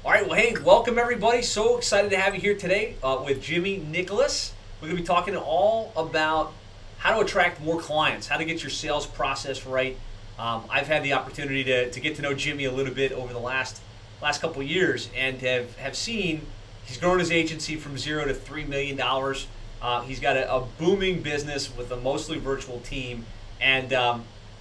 All right, well, hey, welcome everybody. So excited to have you here today with Jimmy Nicholas. We're going to be talking all about how to attract more clients, how to get your sales process right. I've had the opportunity to get to know Jimmy a little bit over the last couple of years and have seen he's grown his agency from $0 to $3 million. He's got a booming business with a mostly virtual team and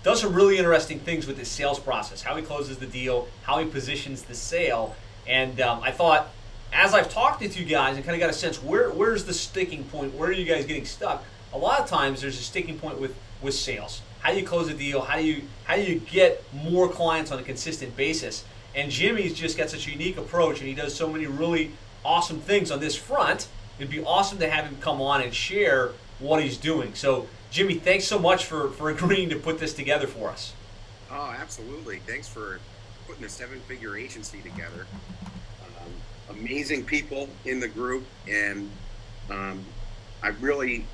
does some really interesting things with his sales process, how he closes the deal, how he positions the sale. And I thought, as I've talked to you guys and kind of got a sense, where's the sticking point? Where are you guys getting stuck? A lot of times there's a sticking point with sales. How do you close a deal? How do you get more clients on a consistent basis? And Jimmy's just got such a unique approach, and he does so many really awesome things on this front. It'd be awesome to have him come on and share what he's doing. So, Jimmy, thanks so much for agreeing to put this together for us. Oh, absolutely. Thanks for putting a seven-figure agency together. Amazing people in the group, and I really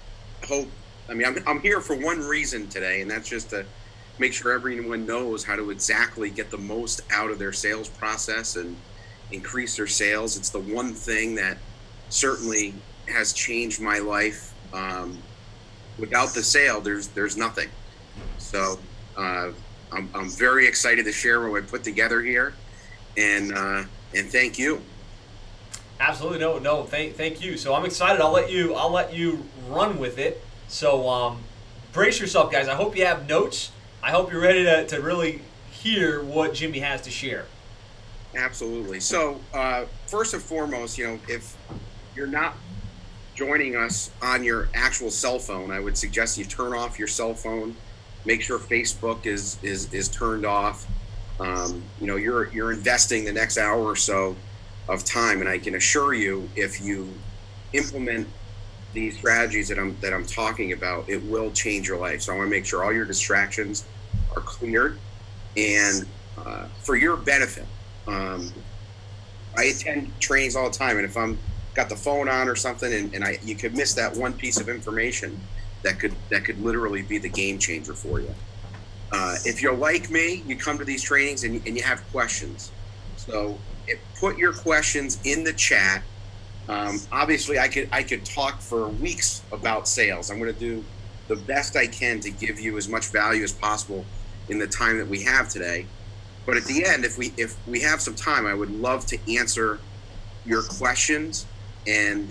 hope, I'm here for one reason today, and that's just to make sure everyone knows how to exactly get the most out of their sales process and increase their sales. It's the one thing that certainly has changed my life. Without the sale, there's nothing. So I'm very excited to share what we put together here, and thank you. Absolutely, no, thank you. So I'm excited. I'll let you run with it. So brace yourself, guys. I hope you have notes. I hope you're ready to really hear what Jimmy has to share. Absolutely. So first and foremost, if you're not joining us on your actual cell phone, I would suggest you turn off your cell phone. Make sure Facebook is turned off. You're investing the next hour or so of time, and I can assure you, if you implement these strategies that I'm talking about, it will change your life. So I want to make sure all your distractions are cleared, and for your benefit. I attend trainings all the time, and if I'm got the phone on or something, and you could miss that one piece of information that could literally be the game changer for you. If you're like me, you come to these trainings and you have questions. So put your questions in the chat. Obviously, I could talk for weeks about sales. I'm going to do the best I can to give you as much value as possible in the time that we have today. But at the end, if we have some time, I would love to answer your questions and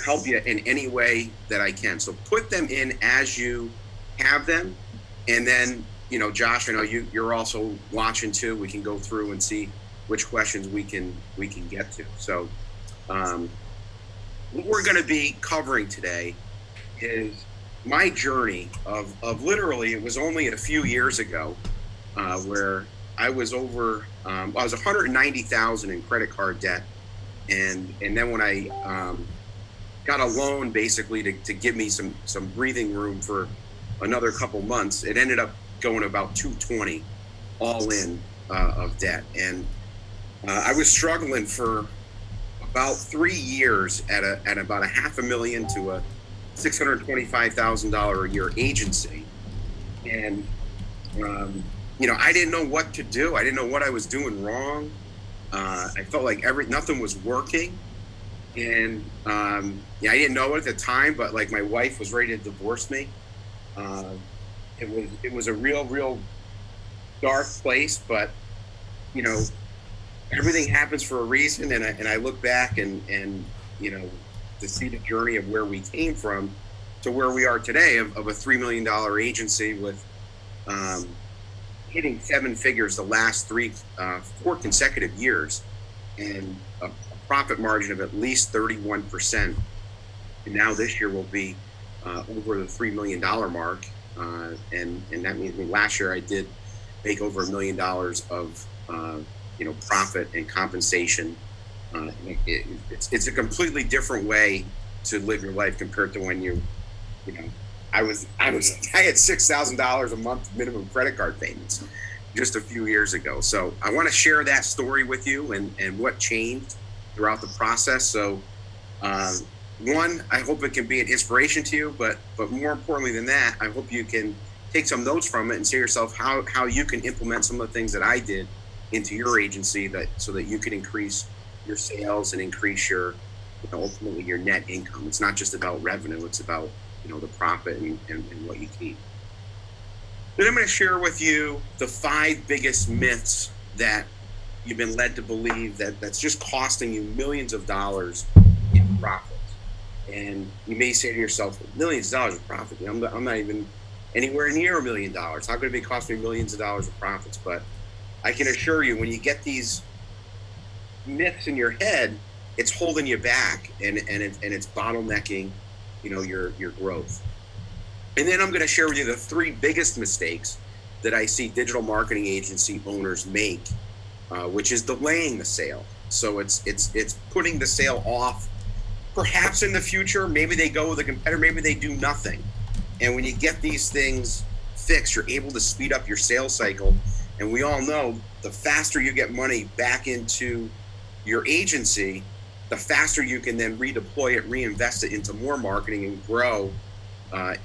help you in any way that I can. So put them in as you have them, and then Josh, I know you're also watching too. We can go through and see which questions we can get to. So what we're going to be covering today is my journey of literally, it was only a few years ago where I was over, I was 190,000 in credit card debt, and then when I got a loan basically to give me some breathing room for another couple months, it ended up going about 220 all in of debt, and I was struggling for about 3 years at about $500,000 to a $625,000 a year agency, and I didn't know what to do. I didn't know what I was doing wrong. I felt like nothing was working, and I didn't know it at the time, but like my wife was ready to divorce me. It was a real dark place, but everything happens for a reason, and I look back and to see the journey of where we came from to where we are today of a $3 million agency with hitting seven figures the last 4 consecutive years, and a profit margin of at least 31%. And now this year will be over the $3 million mark, and that means last year I did make over $1 million of profit and compensation. It's a completely different way to live your life compared to when I had $6,000 a month minimum credit card payments just a few years ago. So I want to share that story with you and what changed throughout the process. So one, I hope it can be an inspiration to you, but more importantly than that, I hope you can take some notes from it and see yourself how you can implement some of the things that I did into your agency so that you can increase your sales and increase your, ultimately your net income. It's not just about revenue, it's about, the profit and what you keep. Then I'm going to share with you the 5 biggest myths that you've been led to believe that's just costing you millions of dollars in profits. And you may say to yourself, millions of dollars of profit? I'm not even anywhere near $1 million. How could it be costing me millions of dollars of profits? But I can assure you, when you get these myths in your head, it's holding you back and it's bottlenecking, your growth. And then I'm going to share with you the 3 biggest mistakes that I see digital marketing agency owners make, which is delaying the sale. So it's putting the sale off. Perhaps in the future, maybe they go with a competitor, maybe they do nothing. And when you get these things fixed, you're able to speed up your sales cycle. And we all know the faster you get money back into your agency, the faster you can then redeploy it, reinvest it into more marketing and grow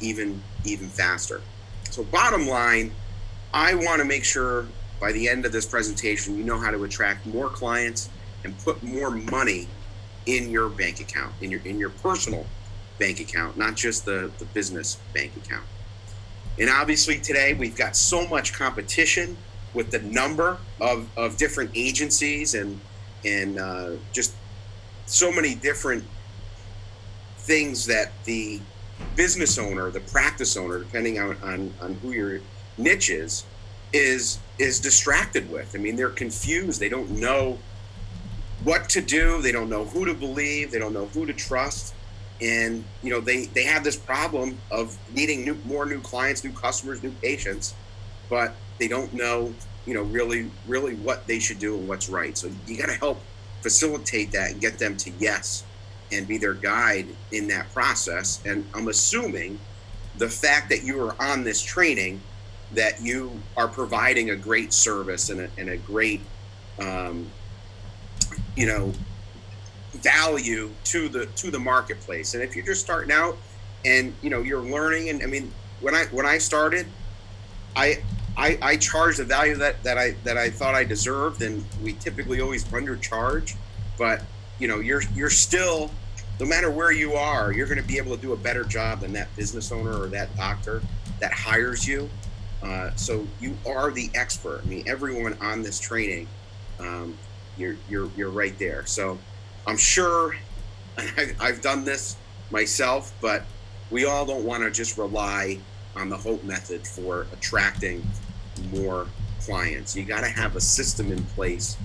even faster. So bottom line, I want to make sure by the end of this presentation, you know how to attract more clients and put more money in your bank account, in your personal bank account, not just the business bank account. And obviously today we've got so much competition with the number of different agencies and just so many different things that the business owner, the practice owner, depending on who your niche is distracted with. I mean, they're confused. They don't know what to do. They don't know who to believe. They don't know who to trust. And, they have this problem of needing more new clients, new customers, new patients, but they don't know, really what they should do and what's right. So you got to help facilitate that and get them to yes and be their guide in that process. And I'm assuming the fact that you are on this training, that you are providing a great service and a great, value to the marketplace. And if you're just starting out and you're learning, and I mean, when I started, I charged the value that I thought I deserved, and we typically always undercharge. But you're still, no matter where you are, you're going to be able to do a better job than that business owner or that doctor that hires you. So you are the expert. I mean, everyone on this training, you're right there. So I'm sure I've done this myself, but we all don't want to just rely on the Hope method for attracting more clients. You got to have a system in place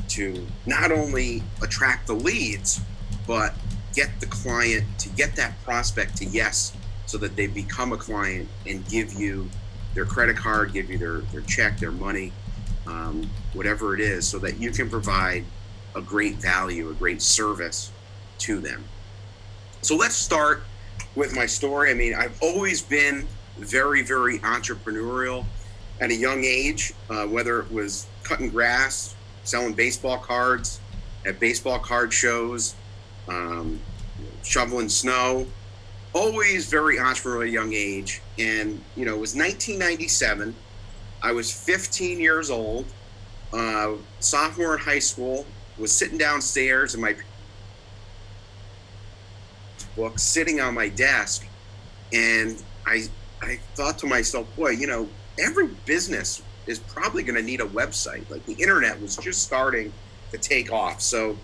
to not only attract the leads, but get the client, to get that prospect to yes, so that they become a client and give you their credit card, give you their check, their money, whatever it is, so that you can provide a great value, a great service to them. So let's start with my story. I mean, I've always been very, very entrepreneurial at a young age, whether it was cutting grass, selling baseball cards at baseball card shows, shoveling snow, always very entrepreneurial at a young age. And, it was 1997. I was 15 years old, sophomore in high school, was sitting downstairs in my book, sitting on my desk. And I thought to myself, boy, every business is probably going to need a website. Like, the internet was just starting to take off. So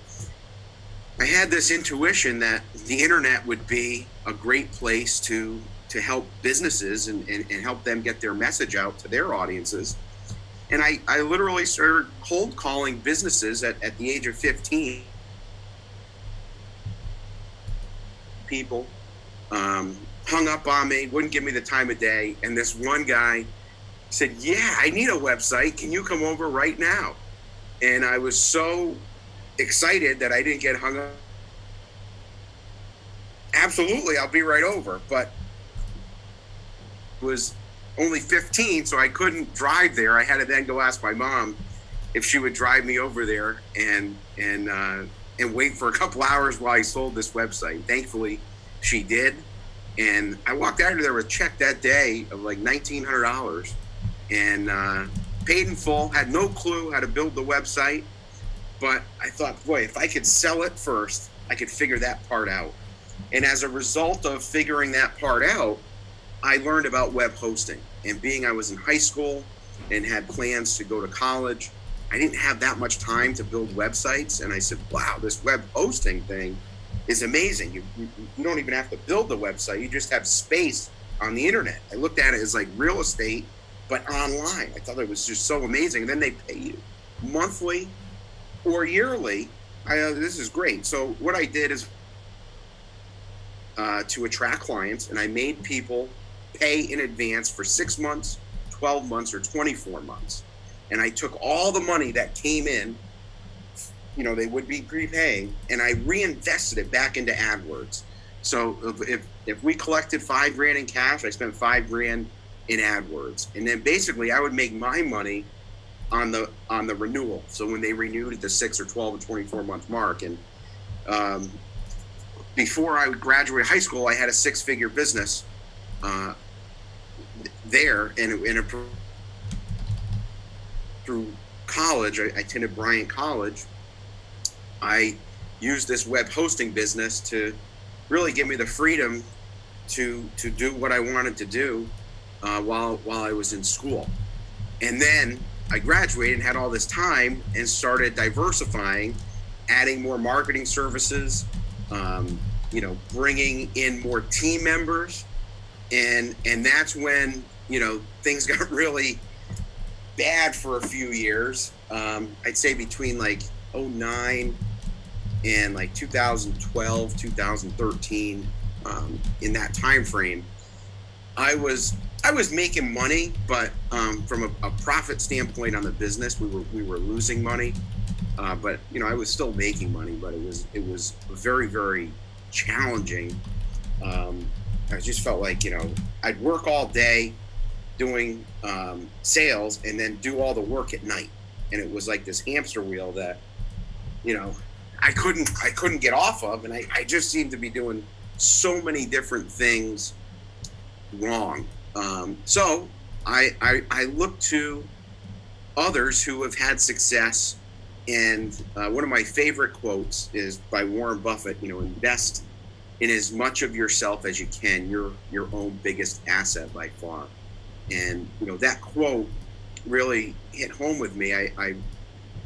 I had this intuition that the internet would be a great place to help businesses and help them get their message out to their audiences. And I literally started cold calling businesses at the age of 15. People hung up on me, wouldn't give me the time of day. And this one guy said, yeah, I need a website. Can you come over right now? And I was so excited that I didn't get hung up. Absolutely, I'll be right over. But it was only 15, so I couldn't drive there. I had to then go ask my mom if she would drive me over there and wait for a couple hours while I sold this website. Thankfully, she did. And I walked out of there with a check that day of like $1,900 and paid in full, had no clue how to build the website. But I thought, boy, if I could sell it first, I could figure that part out. And as a result of figuring that part out, I learned about web hosting. And being I was in high school and had plans to go to college, I didn't have that much time to build websites. And I said, wow, this web hosting thing is amazing. You don't even have to build the website. You just have space on the internet. I looked at it as like real estate, but online. I thought it was just so amazing. And then they pay you monthly or yearly. This is great. So what I did is to attract clients, and I made people pay in advance for 6 months, 12 months, or 24 months. And I took all the money that came in, they would be prepaying, and I reinvested it back into AdWords. So if we collected $5,000 in cash, I spent $5,000 in AdWords. And then basically I would make my money on the renewal. So when they renewed at the 6 or 12 or 24 month mark. And before I graduated high school, I had a 6-figure business there, and through college, I attended Bryant College. I used this web hosting business to really give me the freedom to do what I wanted to do while I was in school. And then I graduated and had all this time and started diversifying, adding more marketing services, bringing in more team members. And that's when, things got really bad for a few years. I'd say between like 2009 and like 2012, 2013, in that time frame, I was making money, but from a profit standpoint on the business, we were losing money. But I was still making money, but it was very, very challenging. I just felt like I'd work all day doing sales and then do all the work at night, and it was like this hamster wheel that I couldn't get off of, and I just seemed to be doing so many different things wrong. So I look to others who have had success, and one of my favorite quotes is by Warren Buffett. Invest in as much of yourself as you can. You're your own biggest asset by far. And that quote really hit home with me. I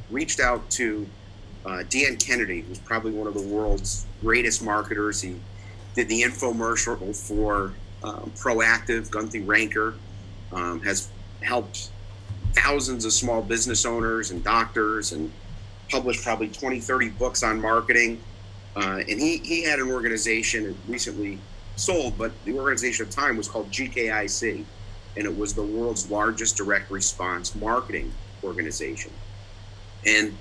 reached out to Dan Kennedy, who's probably one of the world's greatest marketers. He did the infomercial for Proactive, Gunther Ranker, has helped thousands of small business owners and doctors, and published probably 20, 30 books on marketing. And he had an organization and recently sold, but the organization at the time was called GKIC, and it was the world's largest direct response marketing organization. And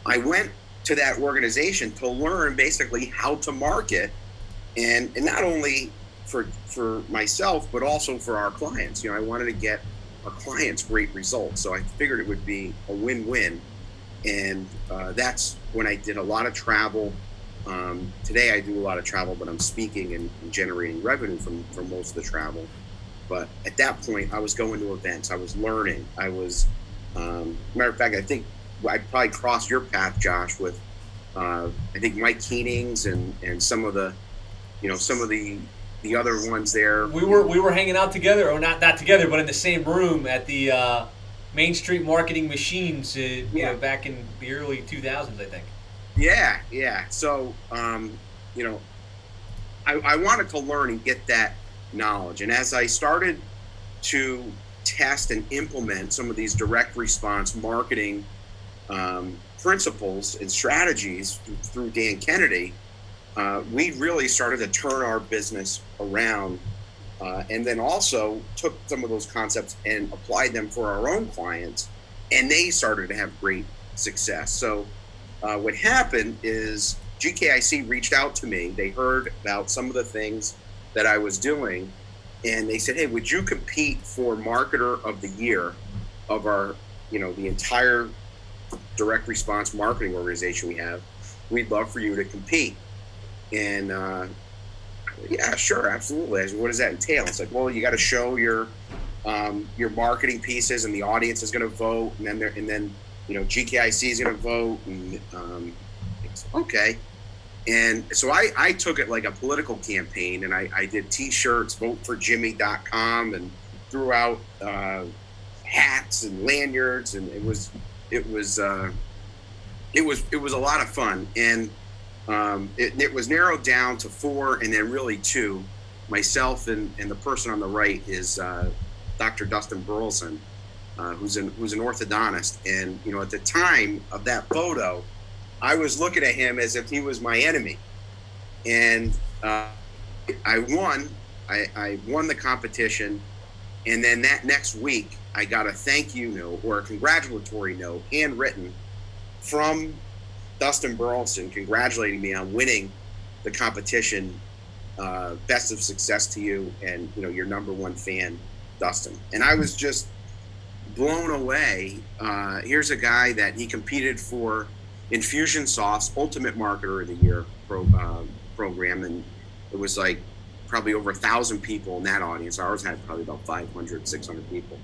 I went to that organization to learn basically how to market, and not only for myself, but also for our clients. I wanted to get our clients great results. So I figured it would be a win-win. And that's when I did a lot of travel. Today I do a lot of travel, but I'm speaking and generating revenue from most of the travel. But at that point, I was going to events. I was learning. I was, matter of fact, I think I probably crossed your path, Josh, with I think Mike Keenings and some of the, some of the other ones there. We were hanging out together, or not together, but in the same room at the Main Street Marketing Machines, back in the early 2000s, I think. Yeah. So, I wanted to learn and get that knowledge. And as I started to test and implement some of these direct response marketing principles and strategies through Dan Kennedy, we really started to turn our business around, and then also took some of those concepts and applied them for our own clients, and they started to have great success. So what happened is GKIC reached out to me. They heard about some of the things that I was doing, and they said, hey, would you compete for Marketer of the Year of our, the entire direct response marketing organization we have? We'd love for you to compete. And yeah, sure, absolutely. I said, what does that entail? It's like, well, you got to show your your marketing pieces, and the audience is going to vote, and then GKIC is going to vote, and okay. And so I took it like a political campaign, and I did T-shirts, voteforjimmy.com, and threw out hats and lanyards, and it was a lot of fun. And it was narrowed down to 4, and then really 2. Myself and the person on the right is Dr. Dustin Burleson, who's an orthodontist. And at the time of that photo, I was looking at him as if he was my enemy. And I won. I won the competition. And then that next week, I got a thank you note or a congratulatory note, handwritten, from Dustin Burleson, congratulating me on winning the competition. Best of success to you, and your number 1 fan, Dustin. And I was just blown away. Here's a guy that he competed for Infusionsoft's Ultimate Marketer of the Year program, and it was like probably over 1,000 people in that audience. Ours had probably about 500, 600 people,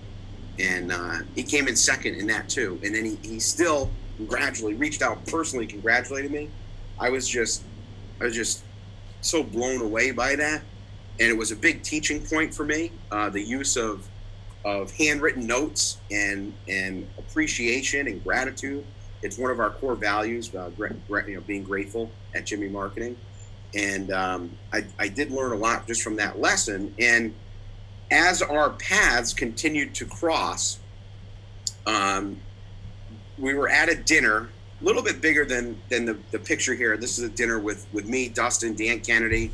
and he came in second in that too. And then he still reached out personally, congratulated me. I was just so blown away by that, and it was a big teaching point for me. The use of handwritten notes and appreciation and gratitude. It's one of our core values, being grateful at Jimmy Marketing. And I did learn a lot just from that lesson. And as our paths continued to cross, we were at a dinner, a little bit bigger than the picture here. This is a dinner with me, Dustin, Dan Kennedy,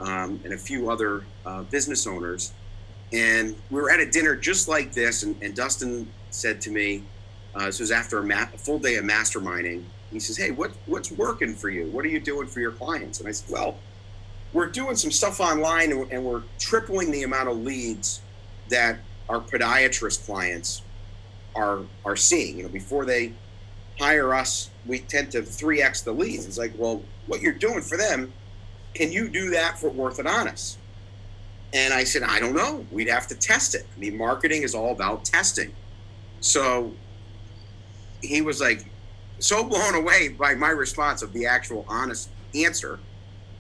and a few other business owners. And we were at a dinner just like this, and Dustin said to me, this was after a full day of masterminding, he says, "Hey, what's working for you? What are you doing for your clients?" And I said, "Well, we're doing some stuff online, and we're tripling the amount of leads that our podiatrist clients are seeing. Before they hire us, we tend to 3x the leads." It's like, well, what you're doing for them, can you do that for orthodontists? And I said, I don't know. We'd have to test it. Marketing is all about testing. So he was like so blown away by my response of the actual honest answer,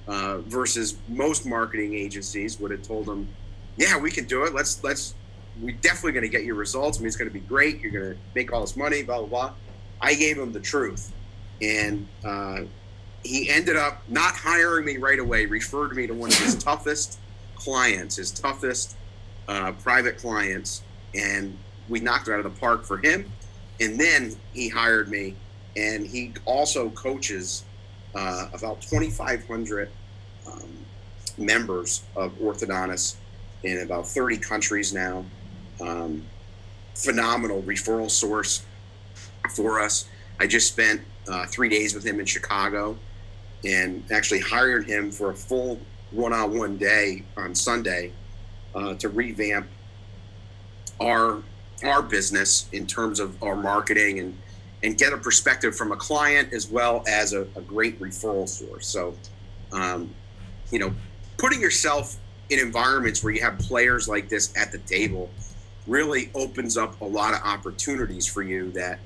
versus most marketing agencies would have told him, yeah, we can do it. We're definitely going to get your results. It's going to be great. You're going to make all this money, blah, blah, blah. I gave him the truth. And he ended up not hiring me right away, referred me to one of his toughest clients, his toughest private clients. And we knocked it out of the park for him. And then he hired me. And he also coaches about 2,500 members of orthodontists in about 30 countries now. Phenomenal referral source for us. I just spent 3 days with him in Chicago, and actually hired him for a full one-on-one day on Sunday to revamp our business in terms of our marketing and get a perspective from a client as well as a great referral source. So, putting yourself in environments where you have players like this at the table really opens up a lot of opportunities for you that,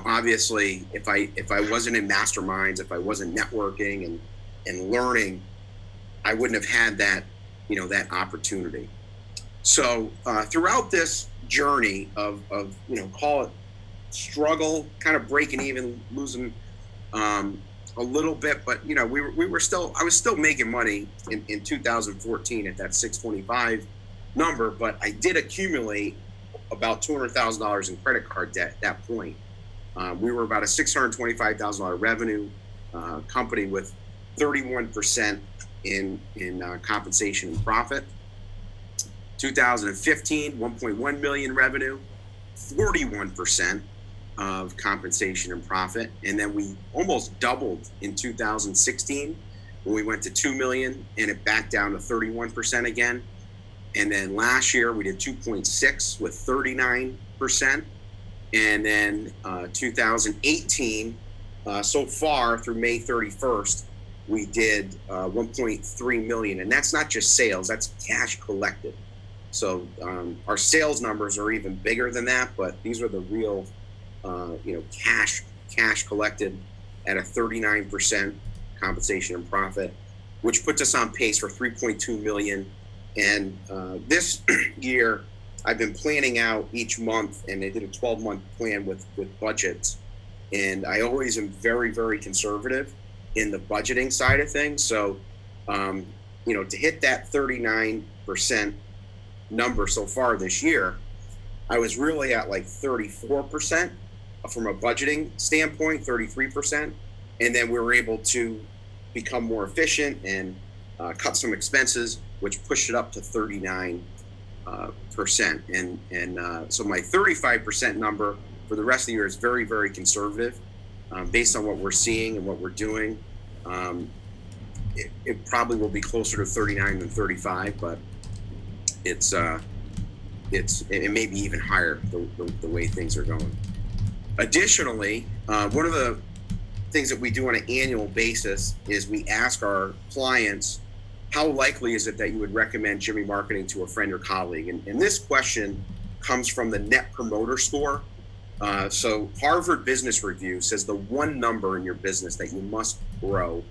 obviously if I wasn't in masterminds, if I wasn't networking and learning, I wouldn't have had that, that opportunity. So throughout this journey of call it struggle, kind of breaking even, losing a little bit, but I was still making money in 2014 at that 625 number, but I did accumulate about $200,000 in credit card debt at that point. We were about a $625,000 revenue company with 31% in compensation and profit. 2015, 1.1 million revenue, 41% of compensation and profit. And then we almost doubled in 2016 when we went to 2 million, and it backed down to 31% again. And then last year we did 2.6 with 39%. And then 2018, so far through May 31st, we did 1.3 million. And that's not just sales, that's cash collected. Our sales numbers are even bigger than that, but these are the real, cash collected at a 39% compensation and profit, which puts us on pace for 3.2 million. And this year, I've been planning out each month, and I did a 12-month plan with budgets. And I always am very, very conservative in the budgeting side of things. So, to hit that 39% number so far this year, I was really at like 34% from a budgeting standpoint, 33%. And then we were able to become more efficient and cut some expenses, which pushed it up to 39%. So my 35% number for the rest of the year is very, very conservative based on what we're seeing and what we're doing. It probably will be closer to 39 than 35, but it may be even higher the way things are going. Additionally, one of the things that we do on an annual basis is we ask our clients, how likely is it that you would recommend Jimmy Marketing to a friend or colleague? And this question comes from the Net Promoter Score. So Harvard Business Review says the one number in your business that you must grow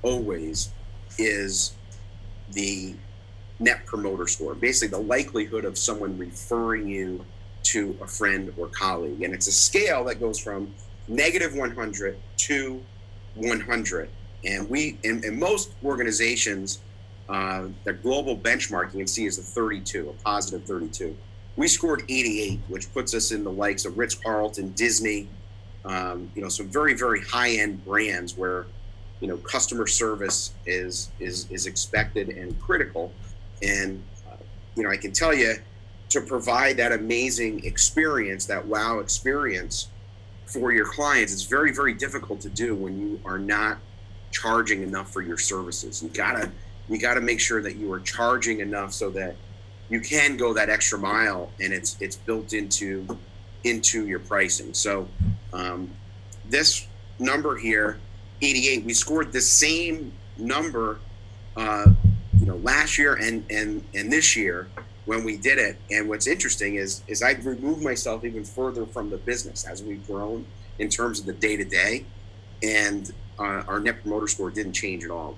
always is the Net Promoter Score, basically the likelihood of someone referring you to a friend or colleague. And it's a scale that goes from negative 100 to 100. And we, in most organizations, the global benchmark you can see is a 32, a positive 32. We scored 88, which puts us in the likes of Ritz-Carlton, Disney, some very, very high-end brands where, customer service is expected and critical. And, I can tell you, to provide that amazing experience, that wow experience for your clients, it's very, very difficult to do when you are not charging enough for your services. You gotta make sure that you are charging enough so that you can go that extra mile, and it's built into your pricing. So this number here, 88, we scored the same number last year and this year when we did it. And what's interesting is I've removed myself even further from the business as we've grown in terms of the day-to-day, and our Net Promoter Score didn't change at all,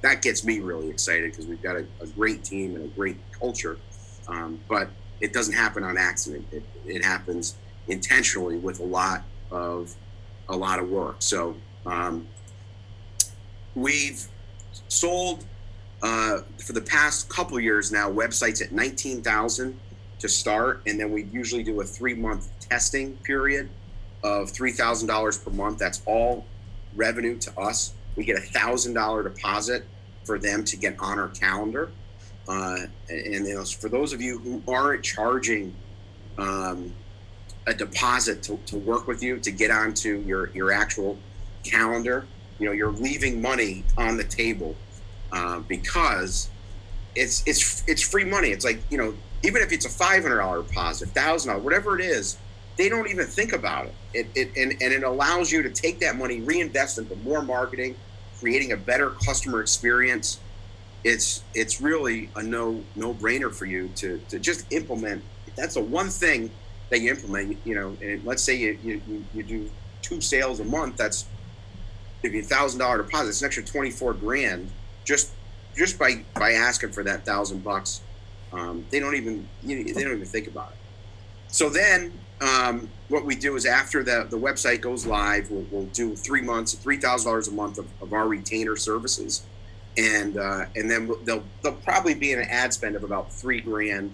that gets me really excited because we've got a great team and a great culture. But it doesn't happen on accident. It happens intentionally with a lot of work. So we've sold for the past couple of years now websites at $19,000 to start, and then we usually do a 3-month testing period of $3,000 per month. That's all revenue to us. We get $1,000 deposit for them to get on our calendar. And for those of you who aren't charging a deposit to work with you, to get onto your actual calendar, you're leaving money on the table because it's free money. It's like, even if it's a $500 deposit, $1,000, whatever it is, they don't even think about it. It allows you to take that money, reinvest into more marketing, creating a better customer experience. It's really a no-brainer for you to just implement. That's the one thing that you implement. And let's say you do 2 sales a month. That's if you $1,000 deposit. It's an extra 24 grand just by asking for that $1,000. They don't even think about it. So then what we do is after the website goes live, we'll do 3 months, $3,000 a month of our retainer services. And then they'll probably be in an ad spend of about $3 grand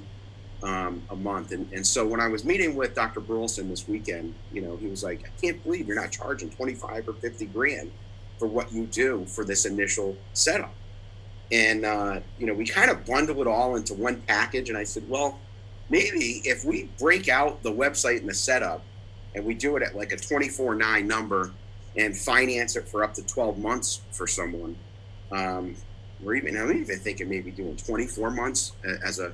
a month. And so when I was meeting with Dr. Burleson this weekend, he was like, I can't believe you're not charging 25 or 50 grand for what you do for this initial setup. And, we kind of bundle it all into one package. And I said, well, maybe if we break out the website and the setup and we do it at like a 24/9 number and finance it for up to 12 months for someone, I'm even thinking maybe doing 24 months as a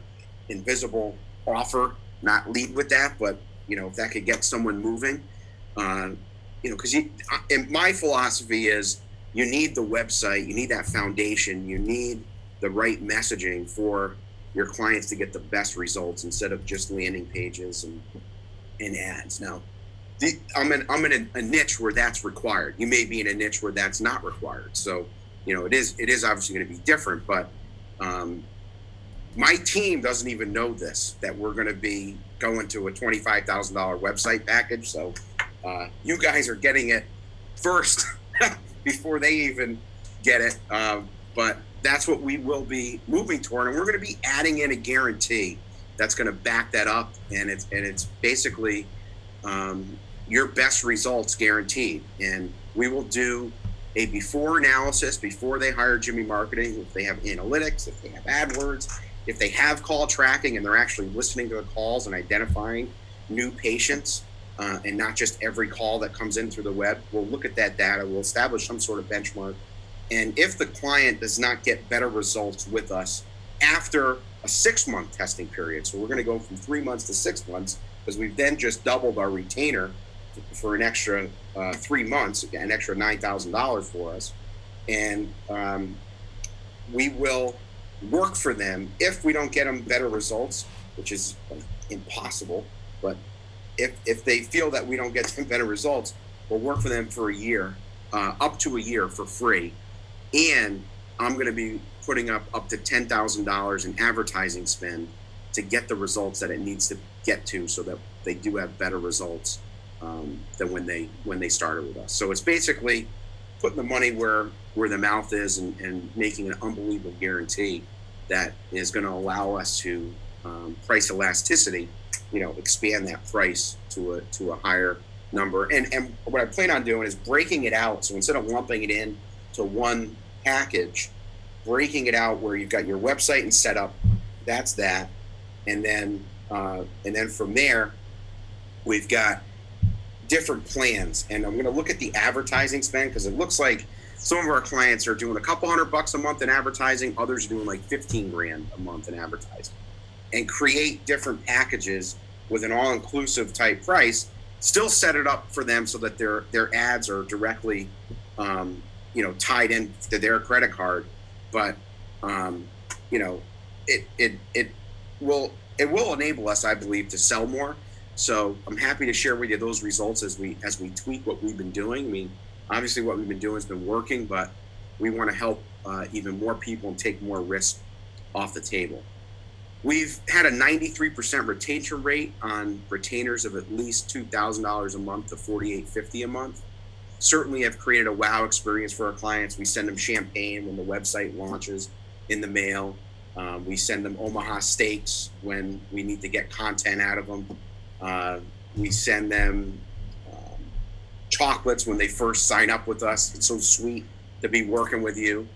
invisible offer, not lead with that, but if that could get someone moving, because and my philosophy is you need the website, you need that foundation, you need the right messaging for your clients to get the best results instead of just landing pages and ads. Now, I'm in a niche where that's required. You may be in a niche where that's not required. So, it is obviously going to be different, but my team doesn't even know this, that we're going to be going to a $25,000 website package. So you guys are getting it first before they even get it. But that's what we will be moving toward. And we're going to be adding in a guarantee that's going to back that up. And it's basically your best results guaranteed. And we will do a before analysis before they hire Jimmy Marketing, if they have analytics, if they have AdWords, if they have call tracking and they're actually listening to the calls and identifying new patients and not just every call that comes in through the web. We'll look at that data. We'll establish some sort of benchmark. And if the client does not get better results with us after a 6-month testing period, so we're going to go from 3 months to 6 months because we've then just doubled our retainer for an extra 3 months, an extra $9,000 for us. And we will work for them if we don't get them better results, which is impossible. But if they feel that we don't get them better results, we'll work for them for a year, up to a year for free. And I'm going to be putting up to $10,000 in advertising spend to get the results that it needs to get to so that they do have better results than when they started with us. So it's basically putting the money where the mouth is and making an unbelievable guarantee that is going to allow us to price elasticity, expand that price to a higher number. And what I plan on doing is breaking it out. So instead of lumping it in to one package, breaking it out where you've got your website and setup, that's that. And then from there, we've got different plans. And I'm going to look at the advertising spend because it looks like some of our clients are doing a couple $100 a month in advertising. Others are doing like 15 grand a month in advertising, and create different packages with an all-inclusive type price. Still set it up for them so that their ads are directly, tied in to their credit card. But it will enable us, I believe, to sell more. So I'm happy to share with you those results as we tweak what we've been doing. I mean, obviously what we've been doing has been working, but we want to help even more people and take more risk off the table. We've had a 93% retention rate on retainers of at least $2,000 a month to $4,850 a month. Certainly have created a wow experience for our clients. We send them champagne when the website launches in the mail. We send them Omaha steaks when we need to get content out of them. We send them chocolates when they first sign up with us. It's so sweet to be working with you.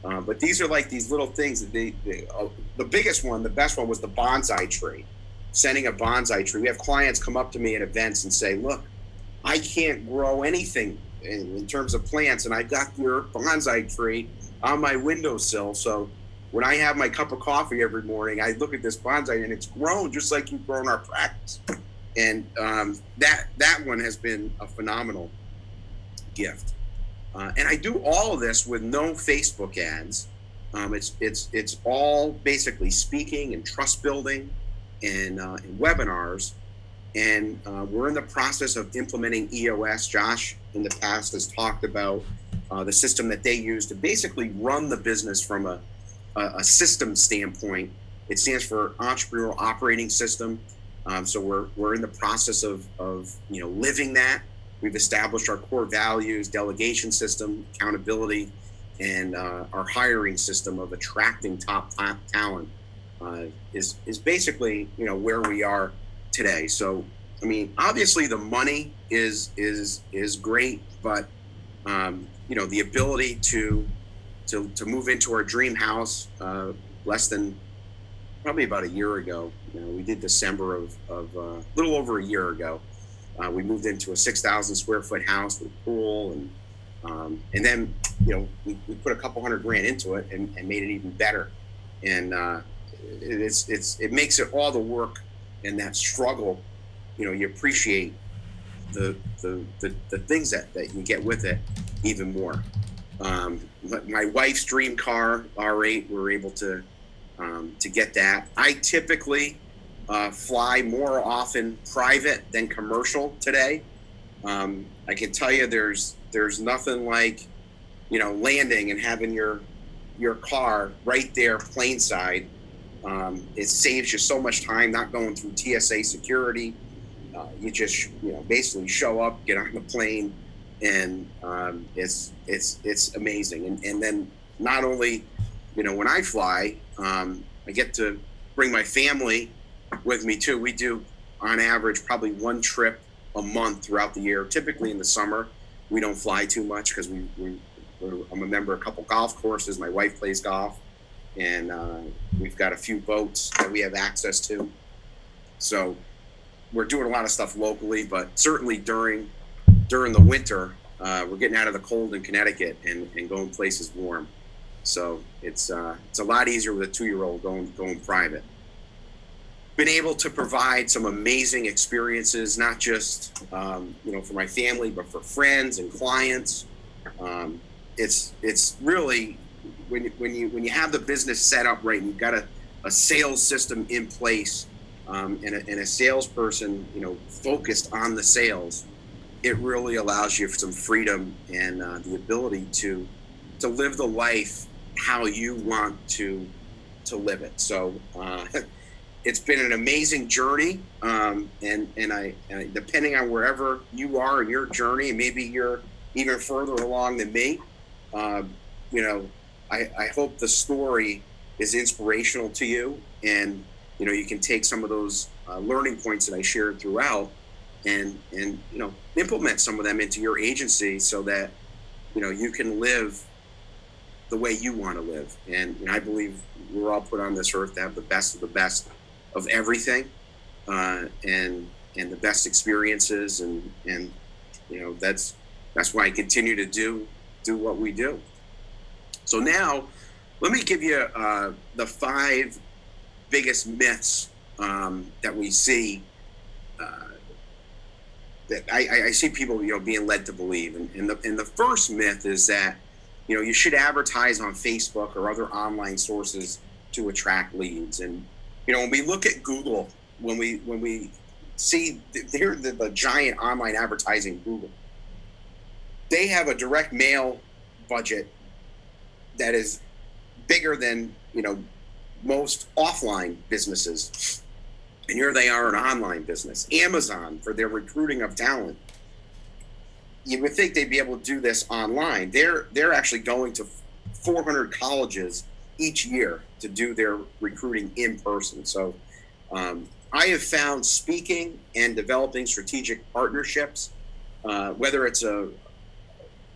But these are like these little things that the biggest one, the best one was the bonsai tree. Sending a bonsai tree. We have clients come up to me at events and say, look, I can't grow anything in terms of plants, and I got your bonsai tree on my windowsill. So when I have my cup of coffee every morning, I look at this bonsai and it's grown just like you've grown our practice. And that one has been a phenomenal gift. And I do all of this with no Facebook ads. It's all basically speaking and trust building and webinars. And we're in the process of implementing EOS. Josh in the past has talked about the system that they use to basically run the business from a system standpoint. It stands for Entrepreneurial Operating System. So we're in the process of living that. We've established our core values, delegation system, accountability, and our hiring system of attracting top talent is basically where we are today. So I mean, obviously the money is great, but the ability to move into our dream house less than probably about a year ago. We did December of a little over a year ago. We moved into a 6,000 square foot house with a pool, and then we put a couple $100,000 into it and made it even better. And it makes it all the work and that struggle. You appreciate the things that you get with it even more. But my wife's dream car, R8, we're able to to get that. I typically fly more often private than commercial today. I can tell you there's nothing like, landing and having your car right there plane side. It saves you so much time not going through TSA security. You just basically show up, get on the plane, and it's amazing. And then not only when I fly, I get to bring my family with me too. We do on average probably one trip a month throughout the year. Typically in the summer, we don't fly too much because I'm a member of a couple golf courses. My wife plays golf, and we've got a few boats that we have access to. So we're doing a lot of stuff locally, but certainly during the winter, we're getting out of the cold in Connecticut and going places warm. So it's a lot easier with a 2-year-old going private. Been able to provide some amazing experiences, not just for my family, but for friends and clients. It's really when you have the business set up right and you've got a sales system in place, and a salesperson focused on the sales, it really allows you some freedom and the ability to live the life how you want to live it. So it's been an amazing journey, and I depending on wherever you are in your journey, and maybe you're even further along than me, I hope the story is inspirational to you, and you can take some of those learning points that I shared throughout and implement some of them into your agency so that you can live the way you want to live. And I believe we're all put on this earth to have the best of everything, and the best experiences, and that's why I continue to do what we do. So now let me give you the 5 biggest myths that we see, that I see people being led to believe. And the first myth is that you should advertise on Facebook or other online sources to attract leads. And when we look at Google, when we see they're the giant online advertising Google, they have a direct mail budget that is bigger than most offline businesses, and here they are an online business. Amazon, for their recruiting of talent, you would think they'd be able to do this online. They're actually going to 400 colleges each year to do their recruiting in person. So I have found speaking and developing strategic partnerships, whether it's a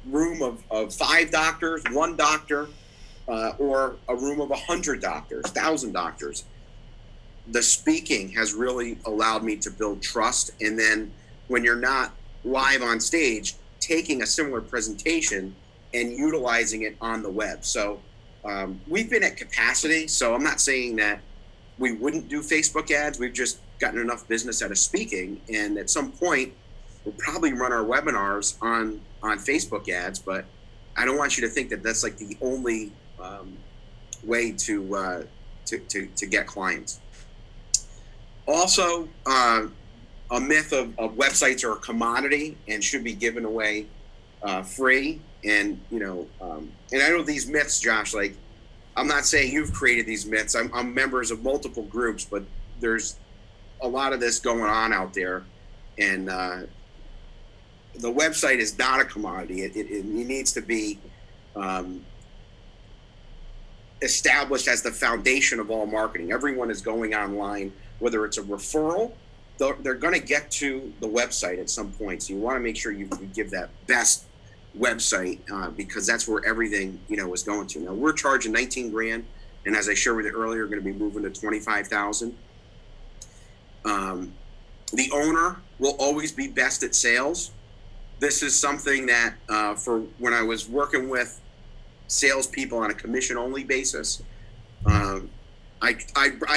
room of 5 doctors, 1 doctor, or a room of 100 doctors, 1,000 doctors. The speaking has really allowed me to build trust. And then when you're not live on stage, taking a similar presentation and utilizing it on the web. So we've been at capacity. So I'm not saying that we wouldn't do Facebook ads. We've just gotten enough business out of speaking. And at some point, we'll probably run our webinars on Facebook ads. But I don't want you to think that that's like the only way to get clients. Also, a myth of websites are a commodity and should be given away free. And and I know these myths, Josh, like, I'm not saying you've created these myths. I'm members of multiple groups, but there's a lot of this going on out there. And the website is not a commodity. It needs to be established as the foundation of all marketing. Everyone is going online, whether it's a referral, they're going to get to the website at some point. So you want to make sure you give that best website, because that's where everything is going to. Now we're charging $19,000, and as I shared with you earlier, going to be moving to $25,000. The owner will always be best at sales. This is something that for when I was working with salespeople on a commission-only basis, I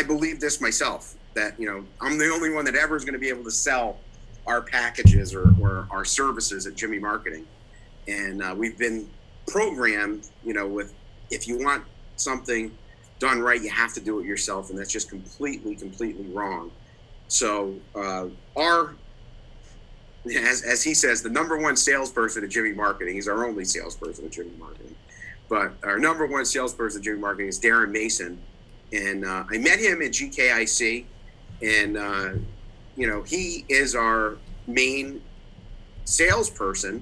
believe this myself, that I'm the only one that ever is going to be able to sell our packages or our services at Jimmy Marketing. And we've been programmed, with, if you want something done right, you have to do it yourself, and that's just completely wrong. So as he says, the number one salesperson at Jimmy Marketing, he's our only salesperson at Jimmy Marketing, but our number one salesperson at Jimmy Marketing is Darren Mason. And I met him at GKIC, and he is our main salesperson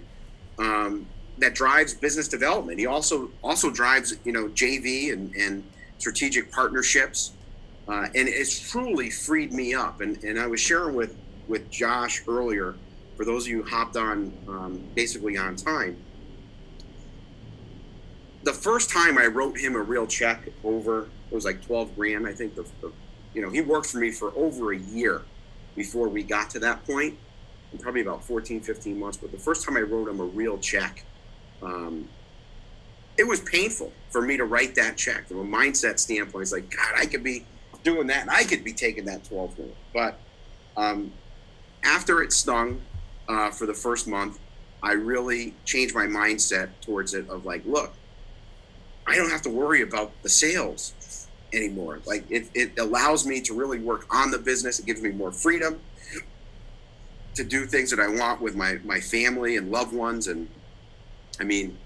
that drives business development. He also drives JV and strategic partnerships, and it's truly freed me up. And I was sharing with Josh earlier, for those of you who hopped on basically on time, the first time I wrote him a real check over, it was like 12 grand. I think he worked for me for over a year before we got to that point, and probably about 14, 15 months. But the first time I wrote him a real check, it was painful for me to write that check. From a mindset standpoint, it's like, God, I could be doing that, and I could be taking that 12 grand. But after it stung for the first month, I really changed my mindset towards it of like, look, I don't have to worry about the sales anymore. Like it allows me to really work on the business. It gives me more freedom to do things that I want with my family and loved ones. And I mean,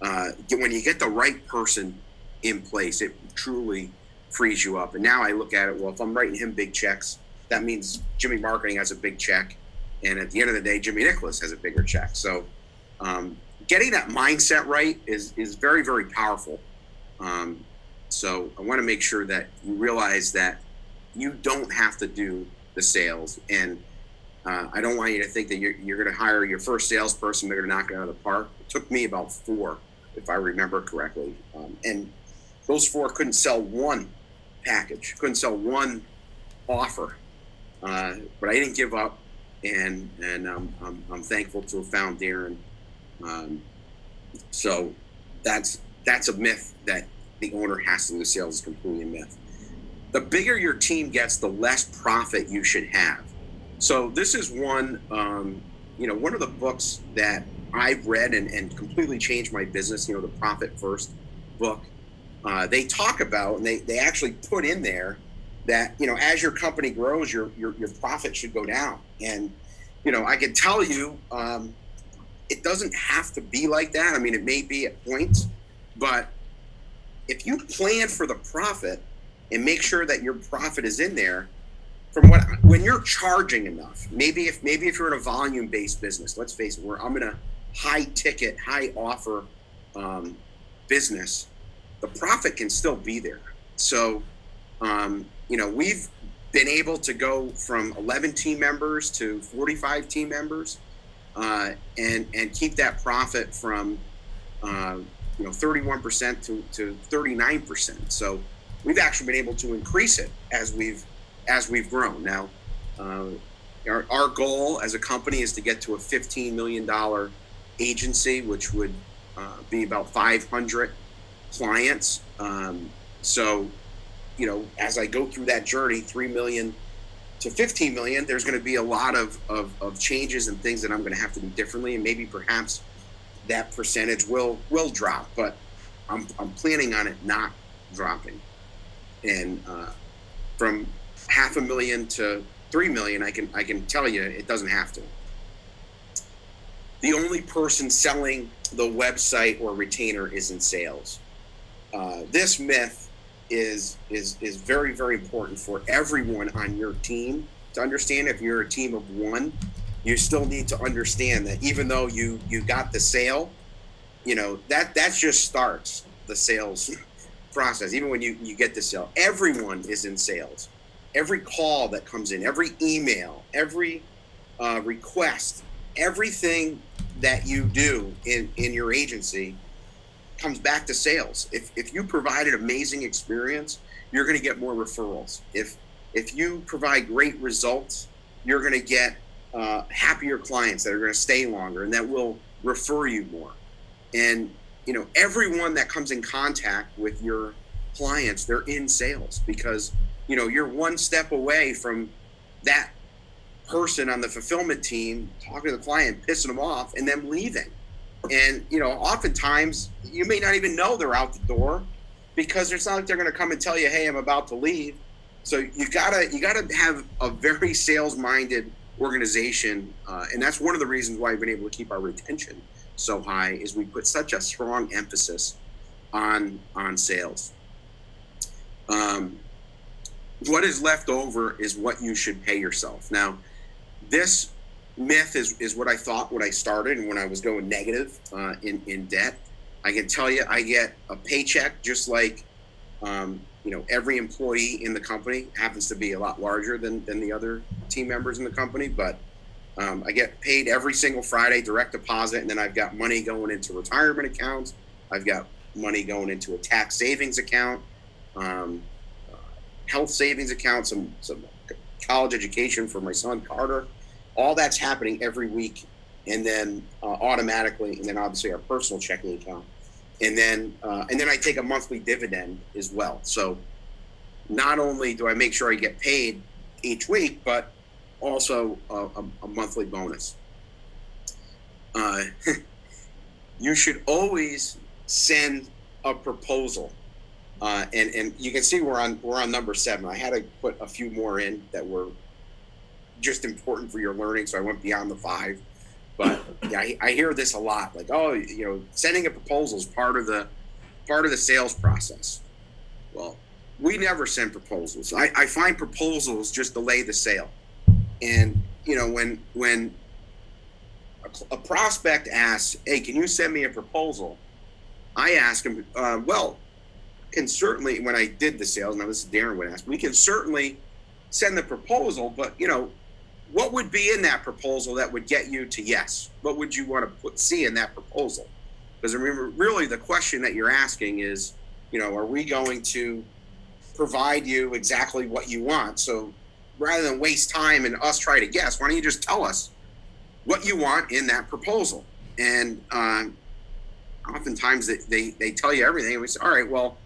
when you get the right person in place, it truly frees you up. And now I look at it, well, if I'm writing him big checks, that means Jimmy Marketing has a big check. And at the end of the day, Jimmy Nicholas has a bigger check. So getting that mindset right is very, very powerful. So I want to make sure that you realize that you don't have to do the sales. And I don't want you to think that you're going to hire your first salesperson, they're going to knock it out of the park. It took me about 4, if I remember correctly. And those 4 couldn't sell one package, couldn't sell one offer. But I didn't give up, and I'm thankful to have found Darren. So that's a myth that the owner has to do sales is completely a myth. The bigger your team gets, the less profit you should have. So this is one of the books that I've read and completely changed my business, the Profit First book. They talk about, and they actually put in there that, as your company grows, your profit should go down. And, I can tell you, it doesn't have to be like that. I mean, it may be at points, but if you plan for the profit and make sure that your profit is in there, when you're charging enough, maybe if you're in a volume-based business, let's face it, I'm in a high-ticket, high-offer business, the profit can still be there. So, we've been able to go from 11 team members to 45 team members, and keep that profit from 31% to 39%. So we've actually been able to increase it as we've grown. Now, our goal as a company is to get to a $15 million agency, which would be about 500 clients. So, as I go through that journey, 3 million to 15 million, there's going to be a lot of changes and things that I'm going to have to do differently, and maybe perhaps that percentage will drop, but I'm planning on it not dropping. And from 500,000 to 3 million, I can tell you it doesn't have to. The only person selling the website or retainer is in sales. This myth is very, very important for everyone on your team to understand. If you're a team of 1, you still need to understand that even though you got the sale, that just starts the sales process. Even when you get the sale, everyone is in sales. Every call that comes in, every email, every request, everything that you do in your agency comes back to sales. If you provide an amazing experience, you're going to get more referrals. If you provide great results, you're going to get happier clients that are going to stay longer and that will refer you more. And everyone that comes in contact with your clients, they're in sales, because you're one step away from that person on the fulfillment team talking to the client, pissing them off, and them leaving. And oftentimes you may not even know they're out the door, because it's not like they're going to come and tell you, hey, I'm about to leave. So you gotta have a very sales-minded organization, and that's one of the reasons why we've been able to keep our retention so high, is we put such a strong emphasis on sales. What is left over is what you should pay yourself. Now, this myth is what I thought when I started and when I was going negative in debt. I can tell you, I get a paycheck just like every employee in the company. Happens to be a lot larger than the other team members in the company, but I get paid every single Friday, direct deposit, and then I've got money going into retirement accounts. I've got money going into a tax savings account, health savings account, some college education for my son Carter. All that's happening every week, and then automatically, and then obviously our personal checking account, and then I take a monthly dividend as well. So not only do I make sure I get paid each week, but also a monthly bonus. You should always send a proposal, and you can see we're on number 7. I had to put a few more in that were just important for your learning, so I went beyond the 5. But yeah, I hear this a lot, like, oh, sending a proposal is part of the sales process. Well, we never send proposals. I find proposals just delay the sale. And when a prospect asks, hey, can you send me a proposal? I ask him, well, can certainly, when I did the sales, now this is Darren would ask, we can certainly send the proposal, but what would be in that proposal that would get you to yes? What would you want to see in that proposal? Because remember, really the question that you're asking is, are we going to provide you exactly what you want? So rather than waste time and us try to guess, why don't you just tell us what you want in that proposal? And oftentimes they tell you everything, and we say, all right, well,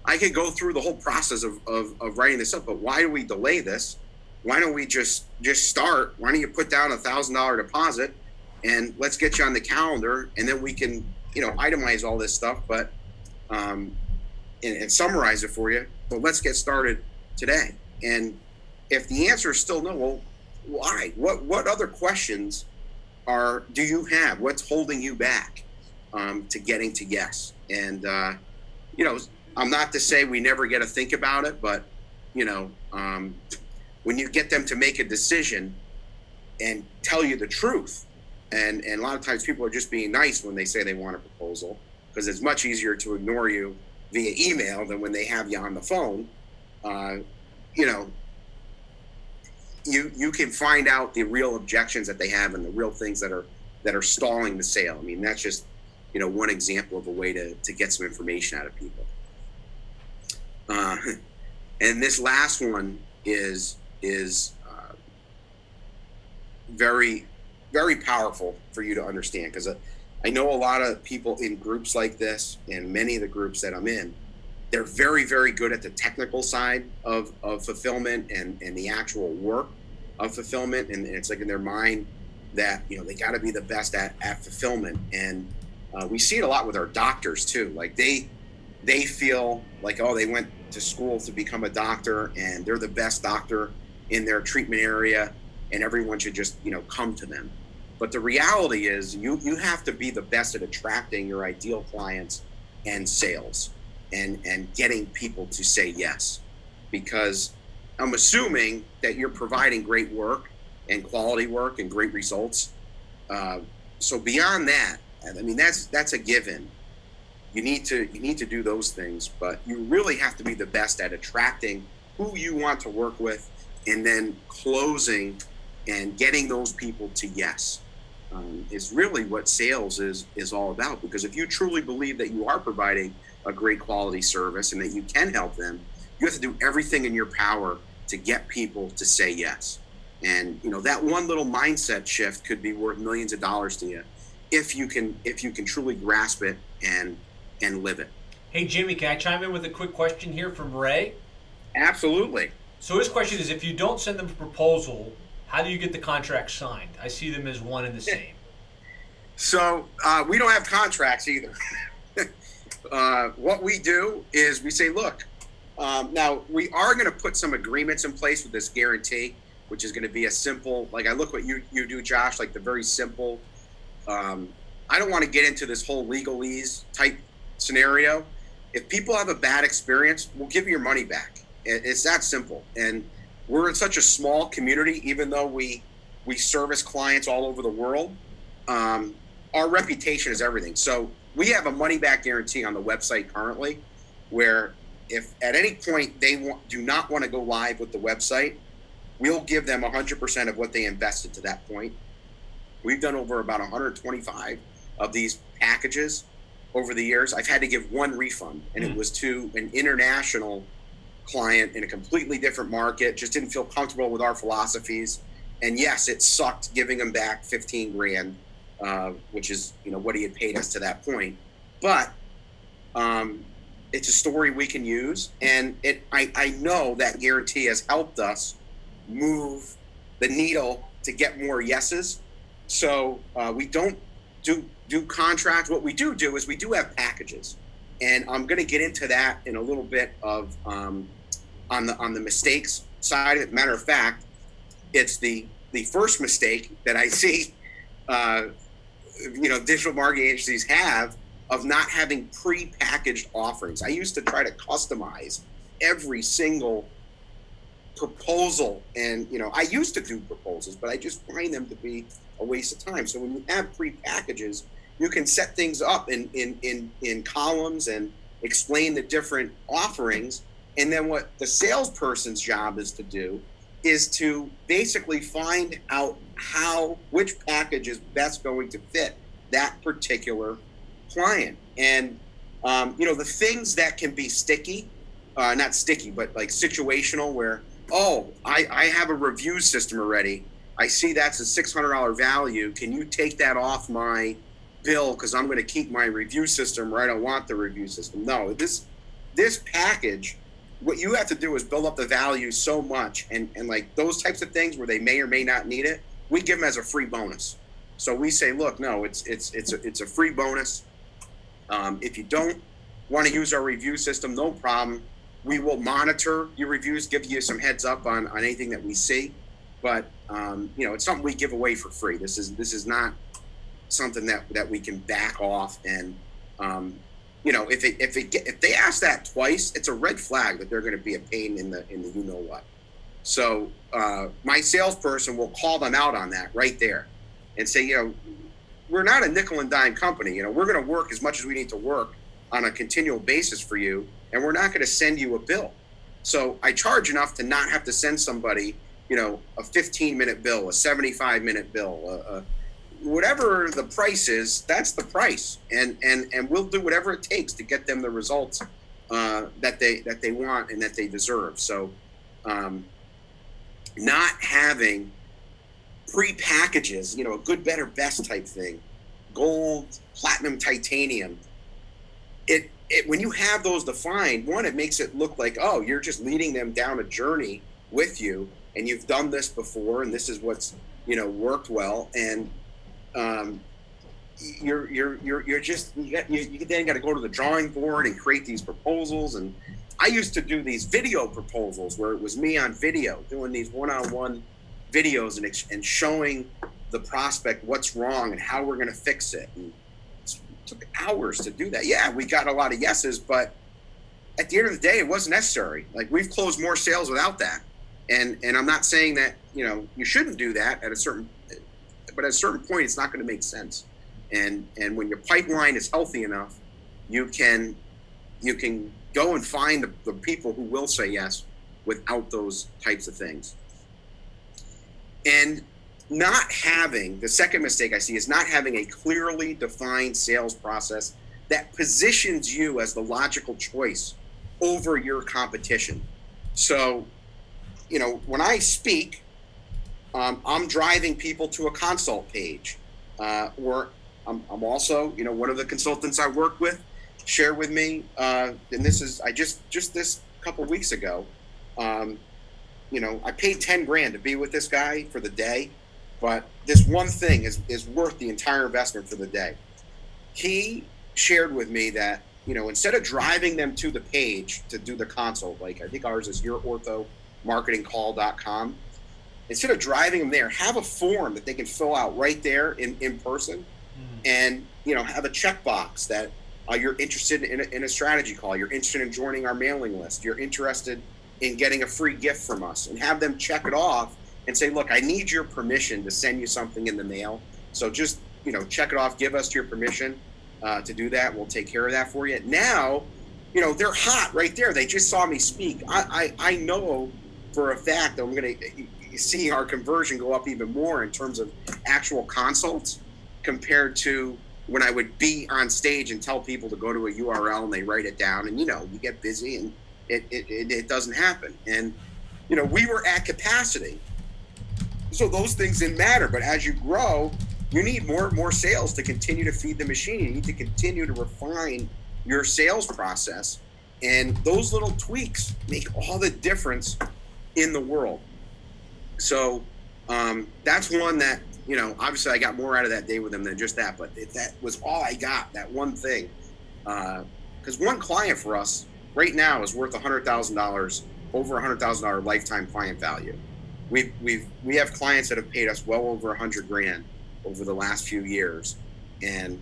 I could go through the whole process of writing this up, but why do we delay this? Why don't we just start? Why don't you put down $1,000 deposit and let's get you on the calendar, and then we can itemize all this stuff, but and summarize it for you. But let's get started today. And if the answer is still no, well, why? What other questions do you have? What's holding you back to getting to yes? And I'm not to say we never get to think about it, but when you get them to make a decision and tell you the truth, and a lot of times people are just being nice when they say they want a proposal, because it's much easier to ignore you via email than when they have you on the phone. You can find out the real objections that they have and the real things that are stalling the sale. I mean, that's just one example of a way to get some information out of people. And this last one is very, very powerful for you to understand, because I know a lot of people in groups like this, and many of the groups that I'm in, they're very, very good at the technical side of fulfillment and the actual work of fulfillment. And it's like in their mind that, they got to be the best at fulfillment. And we see it a lot with our doctors too. Like they feel like, oh, they went to school to become a doctor and they're the best doctor in their treatment area, and everyone should just, come to them. But the reality is you have to be the best at attracting your ideal clients and sales and getting people to say yes, because I'm assuming that you're providing great work and quality work and great results. So beyond that, I mean, that's a given. You need to do those things, but you really have to be the best at attracting who you want to work with, and then closing and getting those people to yes. Is really what sales is all about. Because if you truly believe that you are providing a great quality service and that you can help them, you have to do everything in your power to get people to say yes. And that one little mindset shift could be worth millions of dollars to you if you can truly grasp it and live it. Hey Jimmy, can I chime in with a quick question here from Ray? Absolutely. So his question is, if you don't send them a proposal, how do you get the contract signed? I see them as one and the same. So we don't have contracts either. what we do is we say, look, now we are going to put some agreements in place with this guarantee, which is going to be a simple, like I look what you do, Josh, like the very simple. I don't want to get into this whole legalese type scenario. If people have a bad experience, we'll give you your money back. It's that simple. And we're in such a small community, even though we service clients all over the world. Our reputation is everything. So we have a money back guarantee on the website currently, where if at any point they do not want to go live with the website, we'll give them 100% of what they invested to that point. We've done over about 125 of these packages over the years. I've had to give one refund, and it was to an international client in a completely different market, just didn't feel comfortable with our philosophies. And yes, it sucked giving him back 15 grand, which is, what he had paid us to that point. But it's a story we can use. And I know that guarantee has helped us move the needle to get more yeses. So we don't do contracts. What we do is we do have packages. And I'm going to get into that in a little bit of on the mistakes side of it. Matter of fact, it's the first mistake that I see, digital marketing agencies have, of not having pre-packaged offerings. I used to try to customize every single proposal, and I used to do proposals, but I just find them to be a waste of time. So when you have pre-packages, you can set things up in columns and explain the different offerings. And then what the salesperson's job is to do is to basically find out which package is best going to fit that particular client. And, the things that can be sticky, not sticky, but like situational, where, I have a review system already. I see that's a $600 value. Can you take that off my bill? Because I'm going to keep my review system, or I don't want the review system. No, this package, what you have to do is build up the value so much, and like those types of things where they may or may not need it, we give them as a free bonus. So we say, look, no, it's a free bonus. If you don't want to use our review system, no problem. We will monitor your reviews, give you some heads up on anything that we see. But it's something we give away for free. This is not something that we can back off. And if they ask that twice, it's a red flag that they're going to be a pain in the what. So my salesperson will call them out on that right there, and say, we're not a nickel and dime company. We're going to work as much as we need to work on a continual basis for you, and we're not going to send you a bill. So I charge enough to not have to send somebody, a 15-minute bill, a 75-minute bill, whatever the price is, that's the price, and we'll do whatever it takes to get them the results that they want and that they deserve. So, not having pre-packages, a good, better, best type thing, gold, platinum, titanium. It when you have those defined, one, it makes it look like, you're just leading them down a journey with you, and you've done this before, and this is what's worked well, and you then got to go to the drawing board and create these proposals. And I used to do these video proposals where it was me on video doing these one-on-one videos and showing the prospect what's wrong and how we're going to fix it. And it took hours to do that. Yeah, we got a lot of yeses, but at the end of the day, it wasn't necessary. Like, we've closed more sales without that. And I'm not saying that, you shouldn't do that but at a certain point, it's not going to make sense. And when your pipeline is healthy enough, you can go and find the people who will say yes without those types of things. And the second mistake I see is not having a clearly defined sales process that positions you as the logical choice over your competition. So, when I speak, I'm driving people to a consult page, or I'm also, one of the consultants I work with shared with me, and this is, I just this couple of weeks ago, I paid 10 grand to be with this guy for the day, but this one thing is worth the entire investment for the day. He shared with me that, instead of driving them to the page to do the consult, like I think ours is yourorthomarketingcall.com, instead of driving them there, have a form that they can fill out right there in person, and have a checkbox that you're interested in a strategy call, you're interested in joining our mailing list, you're interested in getting a free gift from us, and have them check it off and say, look, I need your permission to send you something in the mail. So just check it off, give us your permission to do that. We'll take care of that for you. Now, they're hot right there. They just saw me speak. I know for a fact that I'm going to see our conversion go up even more in terms of actual consults compared to when I would be on stage and tell people to go to a URL and they write it down, and you get busy and it doesn't happen. And we were at capacity, so those things didn't matter. But as you grow, you need more and more sales to continue to feed the machine. You need to continue to refine your sales process, and those little tweaks make all the difference in the world. So that's one that, obviously I got more out of that day with them than just that, but that was all I got, that one thing. Because one client for us right now is worth $100,000, over $100,000 lifetime client value. We have clients that have paid us well over $100,000 over the last few years. And,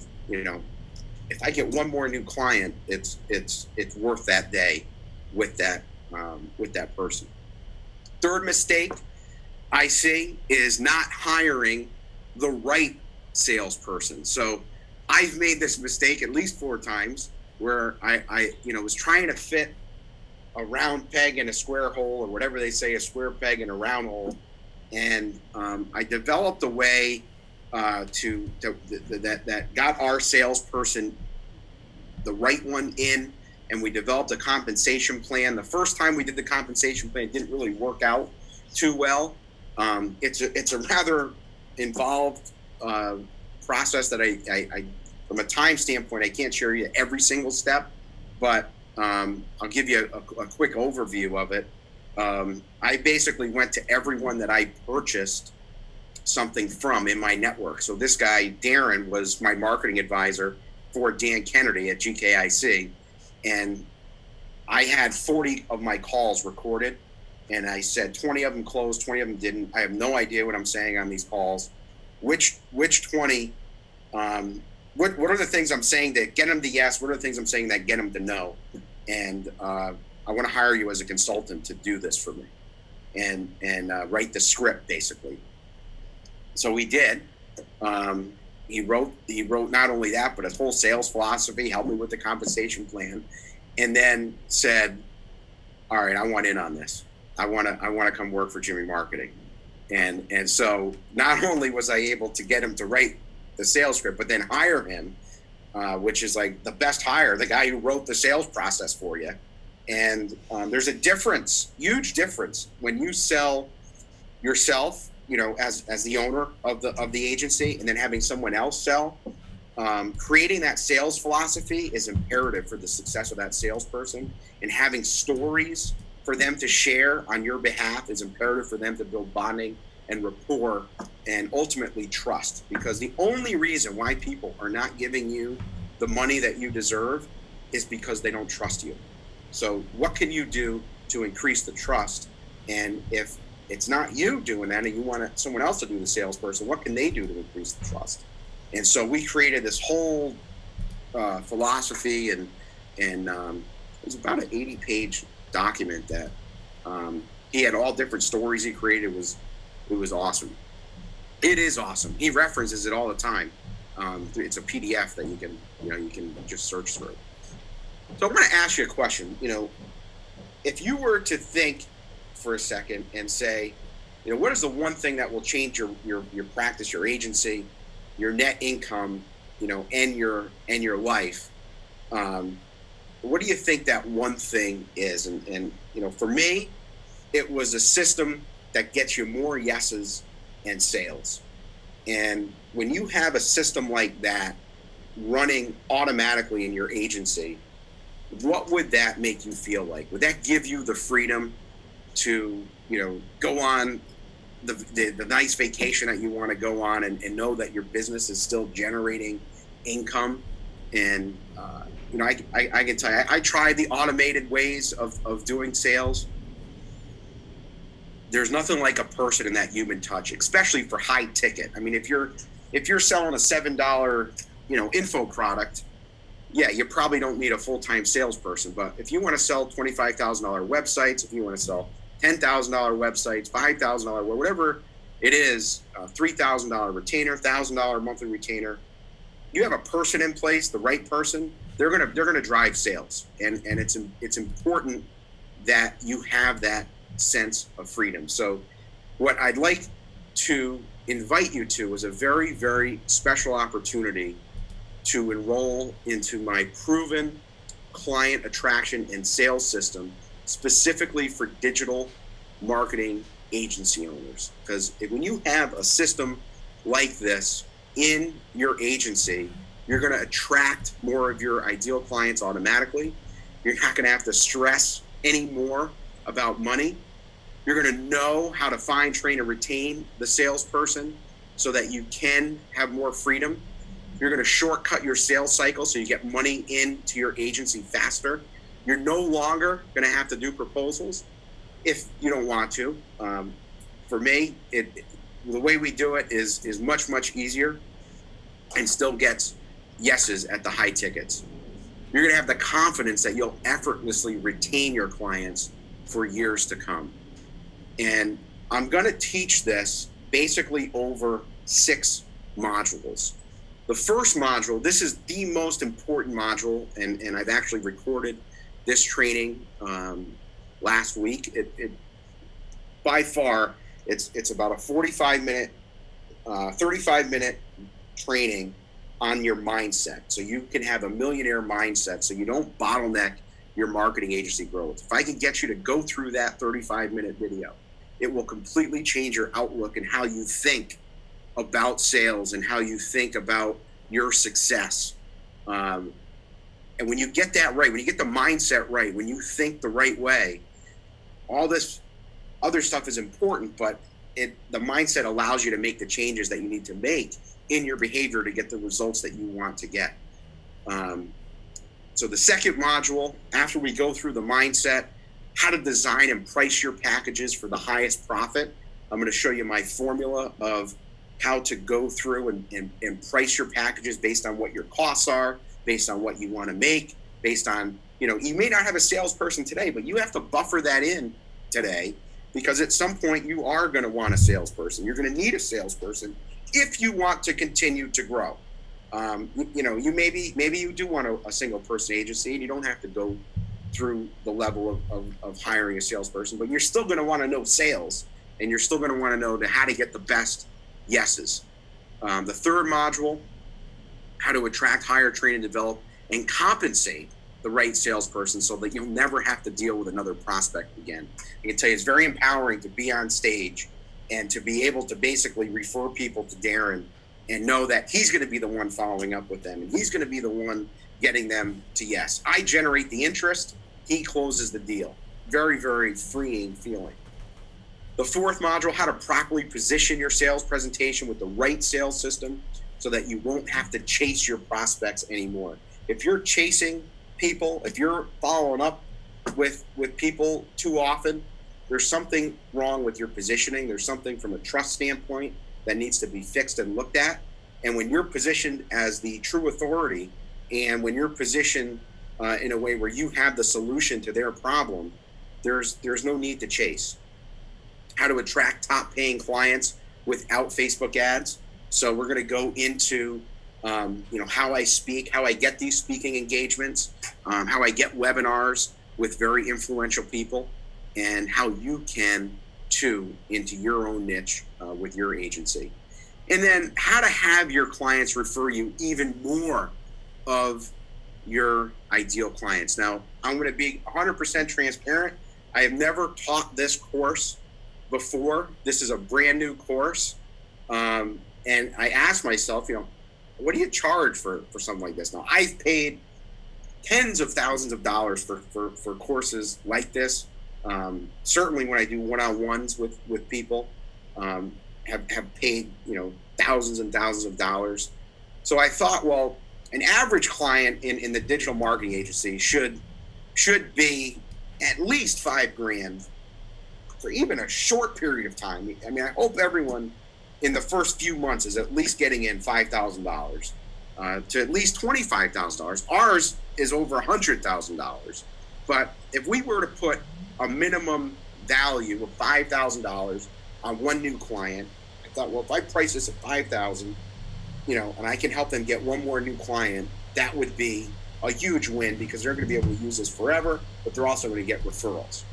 if I get one more new client, it's worth that day with that person. Third mistake I see is not hiring the right salesperson. So I've made this mistake at least 4 times where I was trying to fit a round peg in a square hole, or whatever they say, a square peg in a round hole. And I developed a way that got our salesperson, the right one, in, and we developed a compensation plan. The first time we did the compensation plan, it didn't really work out too well. It's a rather involved process that I from a time standpoint, I can't share you every single step, but I'll give you a quick overview of it. I basically went to everyone that I purchased something from in my network. So this guy, Darren, was my marketing advisor for Dan Kennedy at GKIC. And I had 40 of my calls recorded. And I said 20 of them closed, 20 of them didn't. I have no idea what I'm saying on these calls. Which 20, what are the things I'm saying that get them to yes? What are the things I'm saying that get them to no? And I want to hire you as a consultant to do this for me and write the script, basically. So we did. He wrote not only that, but his whole sales philosophy, helped me with the compensation plan, and then said, all right, I want in on this. I want to come work for Jimmy Marketing. And so not only was I able to get him to write the sales script, but then hire him, which is like the best hire, the guy who wrote the sales process for you. And there's a difference, huge difference, when you sell yourself, as the owner of the agency, and then having someone else sell. Creating that sales philosophy is imperative for the success of that salesperson, and having stories for them to share on your behalf is imperative for them to build bonding and rapport and ultimately trust. Because the only reason why people are not giving you the money that you deserve is because they don't trust you. So what can you do to increase the trust? And if it's not you doing that and you want someone else to do the salesperson, what can they do to increase the trust? And so we created this whole philosophy, and it was about an 80-page document that he had all different stories he created. It was awesome. It is awesome. He references it all the time. It's a PDF that you can just search through. So I'm going to ask you a question. If you were to think for a second and say, what is the one thing that will change your practice, your agency, your net income, and your life? What do you think that one thing is? And for me, it was a system that gets you more yeses and sales. And when you have a system like that running automatically in your agency, what would that make you feel like? Would that give you the freedom to, go on the nice vacation that you want to go on and know that your business is still generating income and I can tell you, I tried the automated ways of doing sales. There's nothing like a person and that human touch, especially for high ticket. I mean, if you're selling a $7, info product, yeah, you probably don't need a full-time salesperson. But if you want to sell $25,000 websites, if you want to sell $10,000 websites, $5,000, whatever it is, $3,000 retainer, $1,000 monthly retainer, you have a person in place, the right person, they're gonna drive sales, and it's important that you have that sense of freedom. So what I'd like to invite you to is a very, very special opportunity to enroll into my proven client attraction and sales system, specifically for digital marketing agency owners. Because when you have a system like this in your agency, you're going to attract more of your ideal clients automatically. You're not going to have to stress anymore about money. You're going to know how to find, train, and retain the salesperson so that you can have more freedom. You're going to shortcut your sales cycle so you get money into your agency faster. You're no longer going to have to do proposals if you don't want to. For me, the way we do it is much, much easier and still gets yeses at the high tickets. You're going to have the confidence that you'll effortlessly retain your clients for years to come. And I'm going to teach this basically over 6 modules. The first module, this is the most important module, and I've actually recorded this training last week. It by far, it's about a 35-minute training on your mindset, so you can have a millionaire mindset, so you don't bottleneck your marketing agency growth. If I can get you to go through that 35-minute video, it will completely change your outlook and how you think about sales and how you think about your success. And when you get that right, when you get the mindset right, when you think the right way, all this other stuff is important, but the mindset allows you to make the changes that you need to make in your behavior to get the results that you want to get. So the second module, after we go through the mindset, how to design and price your packages for the highest profit, I'm going to show you my formula of how to go through and price your packages based on what your costs are, based on what you want to make, based on, you may not have a salesperson today, but you have to buffer that in today, because at some point you are going to want a salesperson. You're going to need a salesperson if you want to continue to grow. You maybe you do want a single person agency and you don't have to go through the level of hiring a salesperson, but you're still going to want to know sales, and you're still going to want to know how to get the best yeses. The third module, how to attract, hire, train, and develop, and compensate the right salesperson so that you'll never have to deal with another prospect again. I can tell you, it's very empowering to be on stage and to be able to basically refer people to Darren and know that he's going to be the one following up with them, and he's going to be the one getting them to yes. I generate the interest, he closes the deal. Very, very freeing feeling. The fourth module, how to properly position your sales presentation with the right sales system so that you won't have to chase your prospects anymore. If you're chasing people, if you're following up with people too often, there's something wrong with your positioning. There's something from a trust standpoint that needs to be fixed and looked at. And when you're positioned as the true authority, and when you're positioned in a way where you have the solution to their problem, there's no need to chase. How to attract top paying clients without Facebook ads. So we're going to go into how I speak, how I get these speaking engagements, how I get webinars with very influential people, and how you can too into your own niche with your agency. And then how to have your clients refer you even more of your ideal clients. Now, I'm going to be 100% transparent. I have never taught this course before. This is a brand new course. And I asked myself, what do you charge for something like this? Now, I've paid tens of thousands of dollars for courses like this. Certainly when I do one-on-ones with people, have paid, thousands and thousands of dollars. So I thought, well, an average client in the digital marketing agency should be at least $5,000 for even a short period of time. I mean, I hope everyone in the first few months is at least getting in $5,000 to at least $25,000. Ours is over $100,000. But if we were to put a minimum value of $5,000 on one new client, I thought, well, if I price this at $5,000, and I can help them get one more new client, that would be a huge win because they're going to be able to use this forever, but they're also going to get referrals.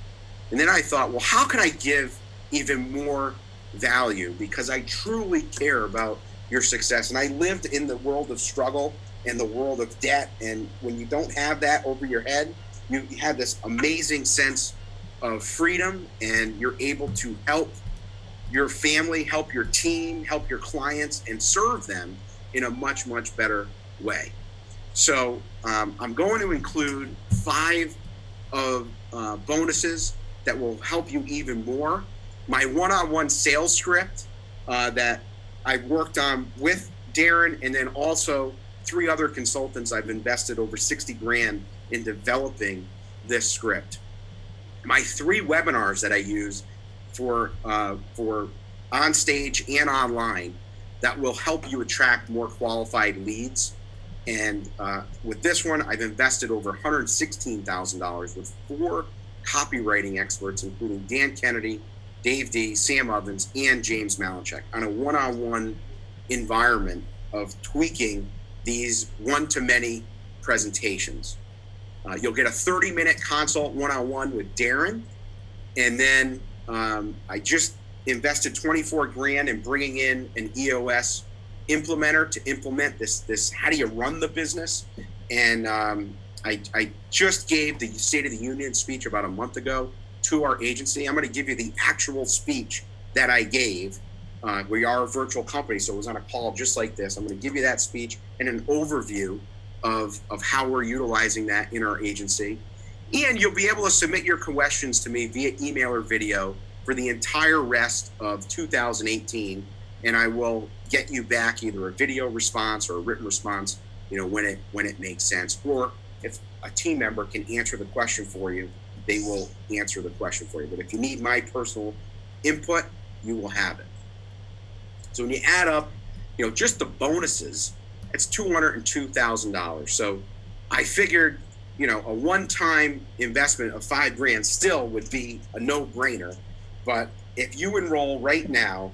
And then I thought, well, how can I give even more value? Because I truly care about your success. And I lived in the world of struggle and the world of debt. And when you don't have that over your head, you have this amazing sense of freedom, and you're able to help your family, help your team, help your clients, and serve them in a much, much better way. So I'm going to include 5 of bonuses that will help you even more. My one-on-one sales script that I worked on with Darren, and then also 3 other consultants. I've invested over $60,000 in developing this script. My 3 webinars that I use for on stage and online that will help you attract more qualified leads. And with this one, I've invested over $116,000 with 4 copywriting experts, including Dan Kennedy, Dave D, Sam Ovens, and James Malinchak, on a one-on-one environment of tweaking these one-to-many presentations. You'll get a 30-minute consult one-on-one with Darren. And then I just invested $24,000 in bringing in an EOS implementer to implement this how do you run the business. And I just gave the State of the Union speech about a month ago to our agency. I'm going to give you the actual speech that I gave. We are a virtual company, so it was on a call just like this. I'm going to give you that speech and an overview of how we're utilizing that in our agency. And you'll be able to submit your questions to me via email or video for the entire rest of 2018. And I will get you back either a video response or a written response, when it makes sense. Or if a team member can answer the question for you, they will answer the question for you. But if you need my personal input, you will have it. So when you add up, just the bonuses, it's $202,000. So I figured, a one-time investment of $5,000 still would be a no-brainer. But if you enroll right now,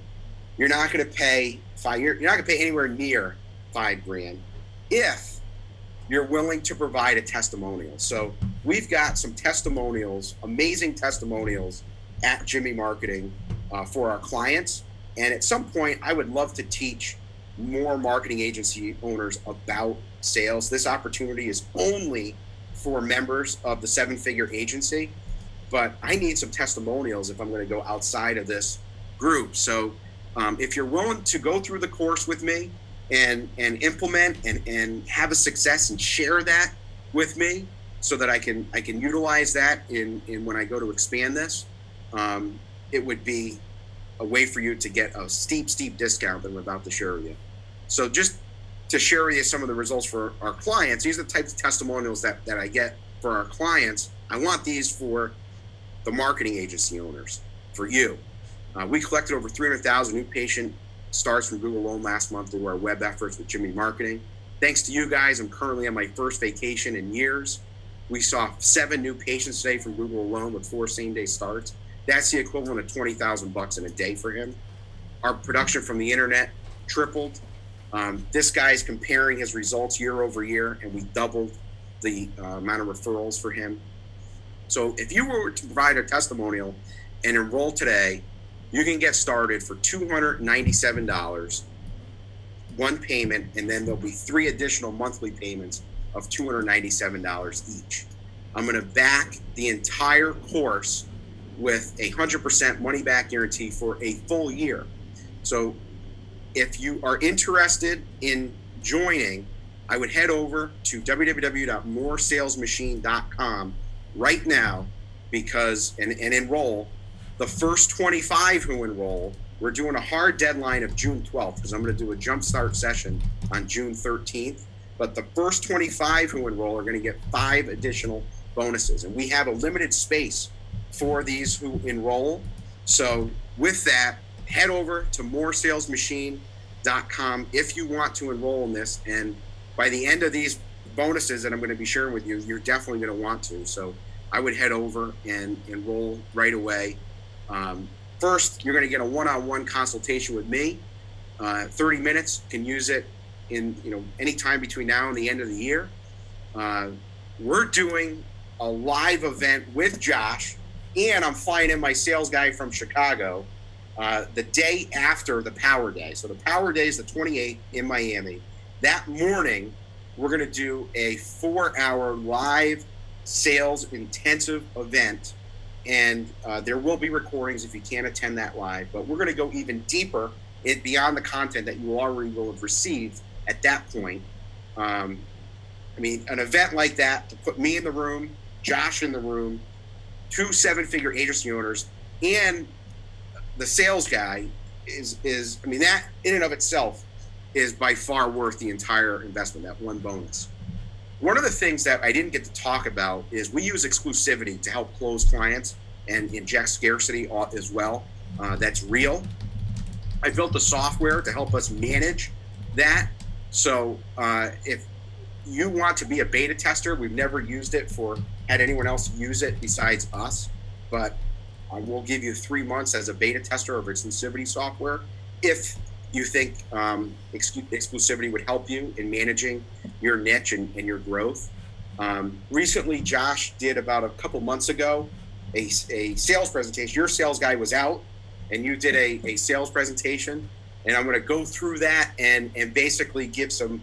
you're not going to pay you're not going to pay anywhere near $5,000 if you're willing to provide a testimonial. So we've got some testimonials, amazing testimonials at Jimmy Marketing for our clients. And at some point, I would love to teach more marketing agency owners about sales. This opportunity is only for members of the 7-figure agency, but I need some testimonials if I'm going to go outside of this group. So if you're willing to go through the course with me and implement and have a success and share that with me so that I can utilize that in when I go to expand this, it would be a way for you to get a steep discount that I'm about to share with you. So just to share with you some of the results for our clients, these are the types of testimonials that I get for our clients. I want these for the marketing agency owners, for you. We collected over 300,000 new patient starts from Google alone last month through our web efforts with Jimmy Marketing. Thanks to you guys, I'm currently on my first vacation in years. We saw 7 new patients today from Google alone with 4 same-day starts. That's the equivalent of $20,000 in a day for him. Our production from the internet tripled. This guy's comparing his results year over year, and we doubled the amount of referrals for him. So if you were to provide a testimonial and enroll today, you can get started for $297, one payment, and then there'll be 3 additional monthly payments of $297 each. I'm going to back the entire course with a 100% money back guarantee for a full year. So if you are interested in joining, I would head over to www.moresalesmachine.com right now and enroll. The first 25 who enroll, we're doing a hard deadline of June 12th because I'm going to do a jumpstart session on June 13th. but the first 25 who enroll are going to get 5 additional bonuses. And we have a limited space for these who enroll. So with that, head over to moresalesmachine.com if you want to enroll in this. And by the end of these bonuses that I'm going to be sharing with you, you're definitely going to want to. So I would head over and enroll right away. First, you're going to get a one-on-one consultation with me. 30 minutes. Can use it in any time between now and the end of the year. We're doing a live event with Josh, and I'm flying in my sales guy from Chicago the day after the Power Day. So the Power Day is the 28th in Miami. That morning, we're going to do a 4-hour live sales intensive event. And there will be recordings if you can't attend that live. But we're going to go even deeper beyond the content that you already will have received at that point. I mean, an event like that to put me in the room, Josh in the room, 2 7-figure agency owners, and the sales guy is I mean, that in and of itself is by far worth the entire investment, that one bonus. One of the things that I didn't get to talk about is we use exclusivity to help close clients and inject scarcity as well. That's real. I built the software to help us manage that. So if you want to be a beta tester, we've never used it had anyone else use it besides us, but I will give you 3 months as a beta tester of exclusivity software if you think exclusivity would help you in managing your niche and your growth. Recently, Josh did about a couple months ago a sales presentation. Your sales guy was out, and you did a sales presentation. And I'm going to go through that and basically give some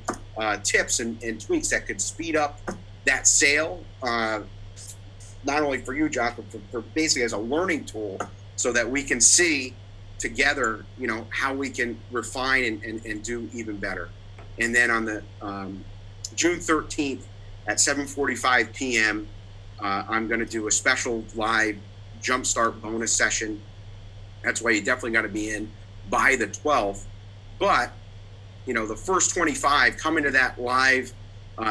tips and tweaks that could speed up that sale, not only for you, Josh, but for basically as a learning tool so that we can see together, how we can refine and do even better. And then on the June 13th at 7:45 p.m., I'm going to do a special live jumpstart bonus session. That's why you definitely got to be in by the 12th. But, the first 25 come into that live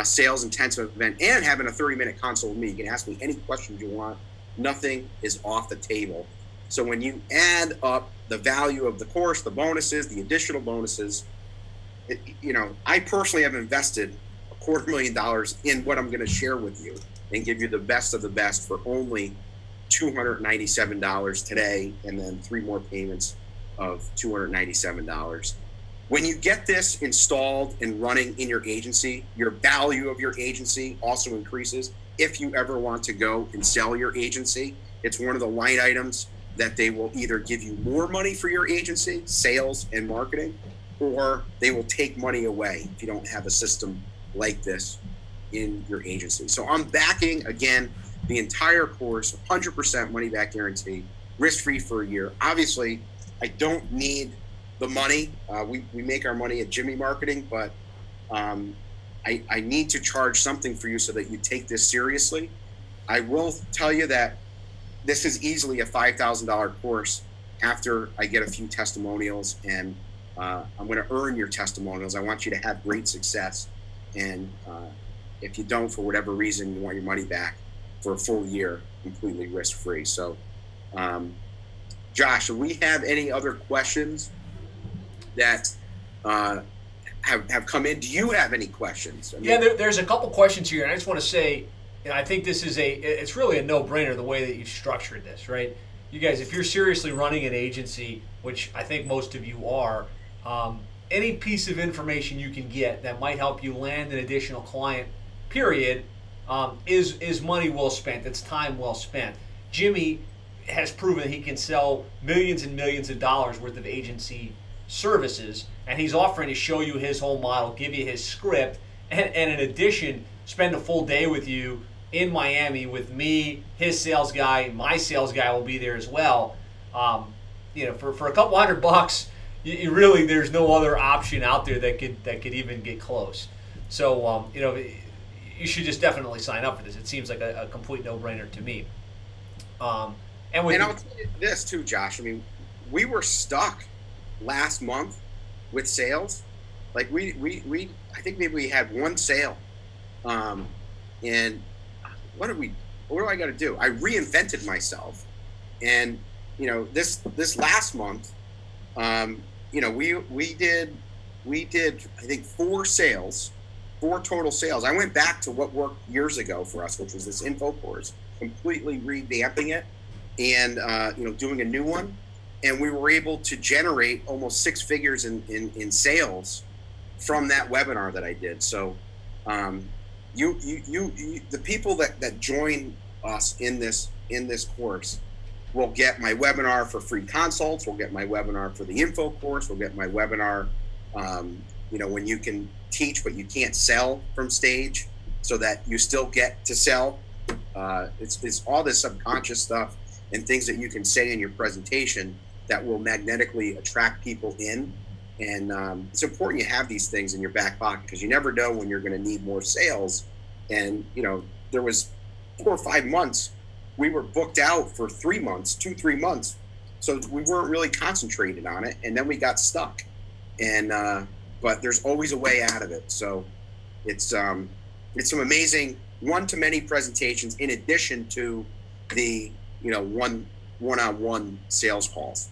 sales intensive event and having a 30-minute consult with me. You can ask me any questions you want. Nothing is off the table. So when you add up the value of the course, the bonuses, the additional bonuses, I personally have invested $250,000 in what I'm going to share with you and give you the best of the best for only $297 today, and then 3 more payments of $297. When you get this installed and running in your agency, your value of your agency also increases. If you ever want to go and sell your agency, it's one of the line items that they will either give you more money for your agency, sales and marketing, or they will take money away if you don't have a system like this in your agency. So I'm backing, again, the entire course, 100% money back guarantee, risk-free for a year. Obviously, I don't need the money. We make our money at Jimmy Marketing, but I need to charge something for you so that you take this seriously. I will tell you that this is easily a $5,000 course after I get a few testimonials, and I'm going to earn your testimonials. I want you to have great success. And if you don't, for whatever reason, you want your money back for a full year, completely risk-free. So, Josh, do we have any other questions that have come in? Do you have any questions? Yeah, there's a couple questions here, and I just want to say, I think this is it's really a no-brainer the way that you've structured this, right? You guys, if you're seriously running an agency, which I think most of you are, any piece of information you can get that might help you land an additional client, period, is money well spent. It's time well spent. Jimmy has proven he can sell millions and millions of dollars worth of agency services, and he's offering to show you his whole model, give you his script, and in addition, spend a full day with you in Miami with me, his sales guy. My sales guy will be there as well. For a couple $100, you really, there's no other option out there that could even get close. So you should just definitely sign up for this. It seems like a complete no-brainer to me. And I'll tell you this too, Josh. I mean, we were stuck last month with sales, Like I think maybe we had one sale, and what do I got to do? I reinvented myself, and this last month, we did I think 4 total sales. I went back to what worked years ago for us, which was this info course, completely revamping it and doing a new one, and we were able to generate almost 6 figures in sales from that webinar that I did. So the people that join us in this course will get my webinar for free consults, will get my webinar for the info course, will get my webinar when you can teach but you can't sell from stage, so that you still get to sell. It's all this subconscious stuff and things that you can say in your presentation that will magnetically attract people in. And it's important you have these things in your back pocket, because you never know when you're going to need more sales. And there was 4 or 5 months we were booked out for 3 months, 3 months, so we weren't really concentrated on it, and then we got stuck. And but there's always a way out of it. So it's some amazing one-to-many presentations in addition to the one-on-one sales calls.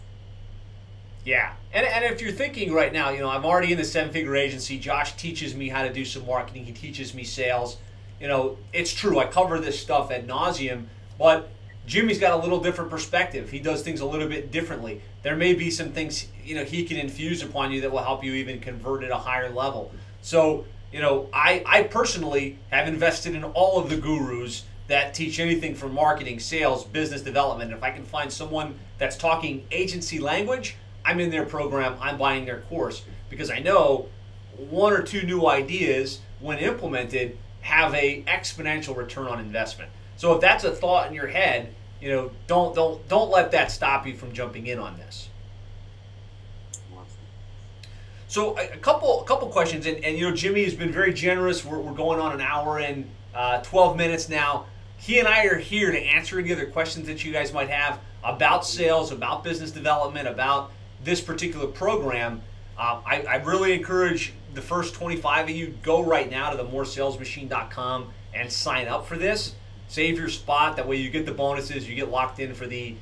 Yeah, and if you're thinking right now, I'm already in the 7-figure agency. Josh teaches me how to do some marketing. He teaches me sales. It's true. I cover this stuff ad nauseum, but Jimmy's got a little different perspective. He does things a little bit differently. There may be some things he can infuse upon you that will help you even convert at a higher level. So I personally have invested in all of the gurus that teach anything from marketing, sales, business development. If I can find someone that's talking agency language, I'm in their program, I'm buying their course, because I know 1 or 2 new ideas, when implemented, have a exponential return on investment. So if that's a thought in your head, don't let that stop you from jumping in on this. So a couple questions, and Jimmy has been very generous. We're going on an hour and 12 minutes now. He and I are here to answer any other questions that you guys might have about sales, about business development, about this particular program. I really encourage the first 25 of you, go right now to themoresalesmachine.com and sign up for this. Save your spot. That way you get the bonuses. You get locked in for the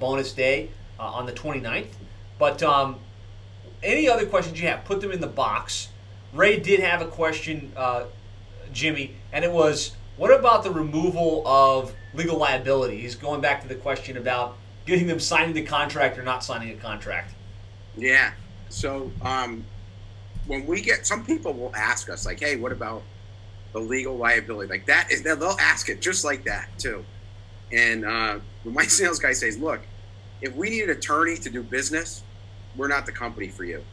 bonus day on the 29th. But any other questions you have, put them in the box. Ray did have a question, Jimmy, and it was, what about the removal of legal liability? He's going back to the question about getting them signing the contract or not signing a contract. Yeah. So when we get, some people will ask us like, hey, what about the legal liability? Like that, they'll ask it just like that too. And my sales guy says, look, if we need an attorney to do business, we're not the company for you.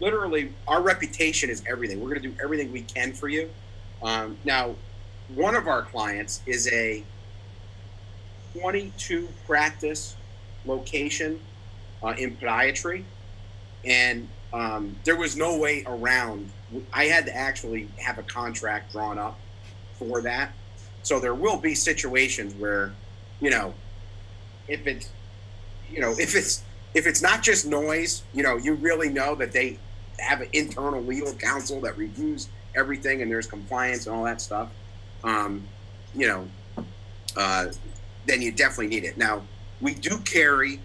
Literally, our reputation is everything. We're going to do everything we can for you. Now, one of our clients is a 22 practice location in podiatry, and there was no way around. I had to actually have a contract drawn up for that. So there will be situations where, if it's not just noise, you really know that they have an internal legal counsel that reviews everything and there's compliance and all that stuff. Then you definitely need it. Now, we do carry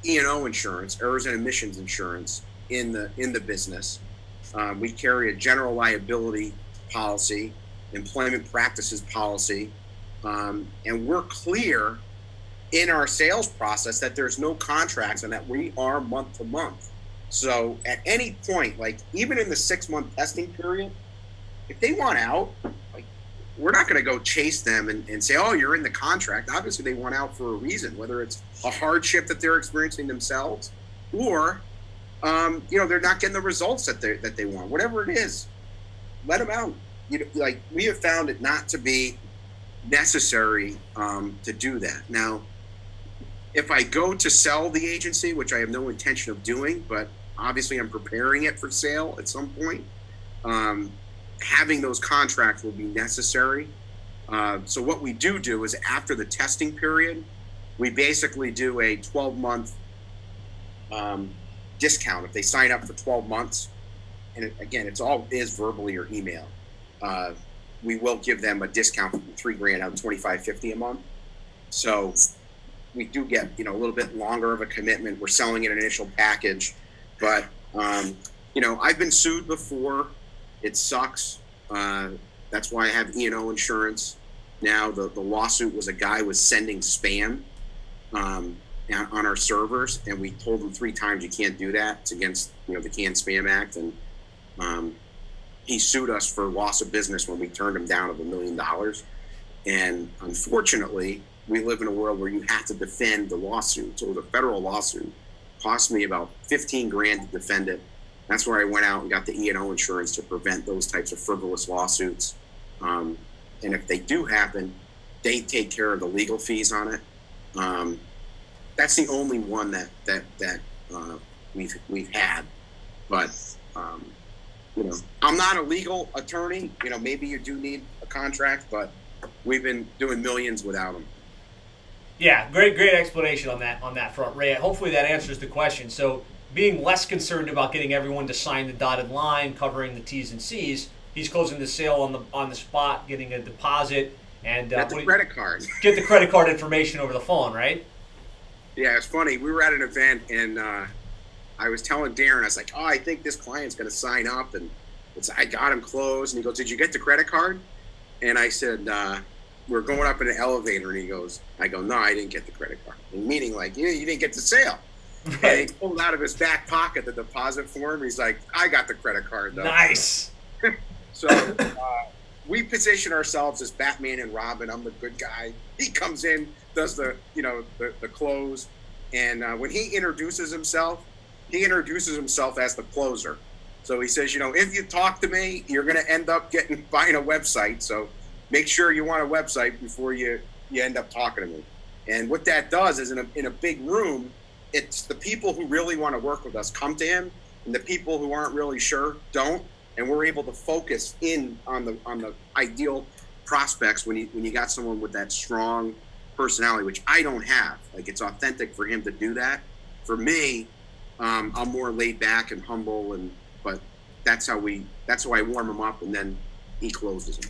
E&O insurance, errors and omissions insurance in the business. We carry a general liability policy, employment practices policy, and we're clear in our sales process that there's no contracts and that we are month to month. So at any point, like even in the 6-month testing period, if they want out, like we're not going to go chase them and say, oh, you're in the contract. Obviously they want out for a reason, whether it's a hardship that they're experiencing themselves or, they're not getting the results that they want, whatever it is, let them out. Like we have found it not to be necessary to do that. Now, if I go to sell the agency, which I have no intention of doing, but obviously I'm preparing it for sale at some point, having those contracts will be necessary. So what we do is after the testing period, we basically do a 12-month discount if they sign up for 12 months. And again, it's all is verbally or email. We will give them a discount from $3,000 out of $2,550 a month. So we do get, a little bit longer of a commitment. We're selling an initial package, but I've been sued before. It sucks. That's why I have E&O insurance. Now the lawsuit was a guy was sending spam on our servers, and we told him 3 times you can't do that. It's against the CAN-SPAM Act, and he sued us for loss of business when we turned him down of $1 million. And unfortunately, we live in a world where you have to defend the lawsuit. So it was a federal lawsuit. It cost me about $15,000 to defend it. That's where I went out and got the E&O insurance to prevent those types of frivolous lawsuits. And if they do happen, they take care of the legal fees on it. That's the only one that we've had. But I'm not a legal attorney. Maybe you do need a contract, but we've been doing millions without them. Yeah, great explanation on that front, Ray. Hopefully that answers the question. So being less concerned about getting everyone to sign the dotted line, covering the T's and C's, he's closing the sale on the spot, getting a deposit, and get the credit card. Get the credit card information over the phone, right? Yeah, it's funny. We were at an event, and I was telling Darren, I was like, I think this client's going to sign up, and I got him closed. And he goes, did you get the credit card? And I said, we're going up in an elevator, and he goes, I go, no, I didn't get the credit card. Meaning, like, you didn't get the sale. Right. And he pulled out of his back pocket the deposit form. He's like, I got the credit card, though. Nice. So we position ourselves as Batman and Robin. I'm the good guy. He comes in, does the close, and when he introduces himself as the closer. So he says, if you talk to me, you're going to end up buying a website. So make sure you want a website before you end up talking to me. And what that does is in a big room, it's the people who really want to work with us come to him, and the people who aren't really sure don't. And we're able to focus in on the ideal prospects when you got someone with that strong personality, which I don't have. Like, it's authentic for him to do that. For me, I'm more laid back and humble, but that's how I warm him up, and then he closes him.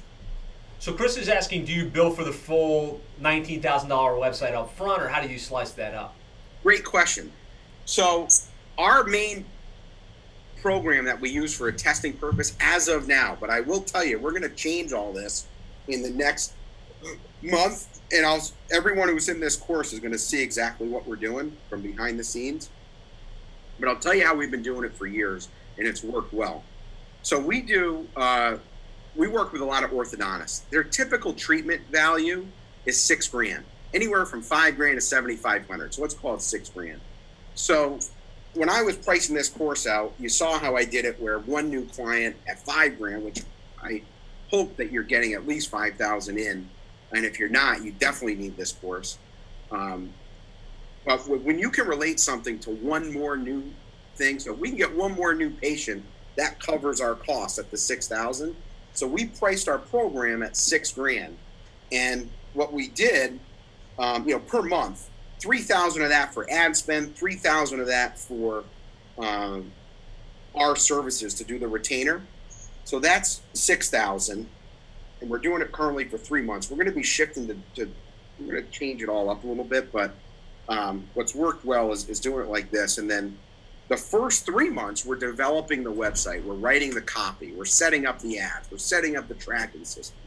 So Chris is asking, do you bill for the full $19,000 website up front, or how do you slice that up? Great question. So our main program that we use for a testing purpose as of now, but I will tell you, we're going to change all this in the next month, and everyone who's in this course is going to see exactly what we're doing from behind the scenes. But I'll tell you how we've been doing it for years, and it's worked well. So we work with a lot of orthodontists. Their typical treatment value is $6,000, anywhere from $5,000 to $7,500. So let's call it $6,000. So when I was pricing this course out, you saw how I did it, where one new client at $5,000, which I hope that you're getting at least 5,000 in, and if you're not, you definitely need this course. But when you can relate something to one more new thing, so if we can get one more new patient, that covers our costs at the 6,000. So we priced our program at $6,000, and what we did, per month, 3,000 of that for ad spend, 3,000 of that for our services to do the retainer. So that's 6,000, and we're doing it currently for 3 months. We're going to be shifting we're going to change it all up a little bit, but what's worked well is doing it like this. And then the first 3 months, we're developing the website, we're writing the copy, we're setting up the ads, we're setting up the tracking system,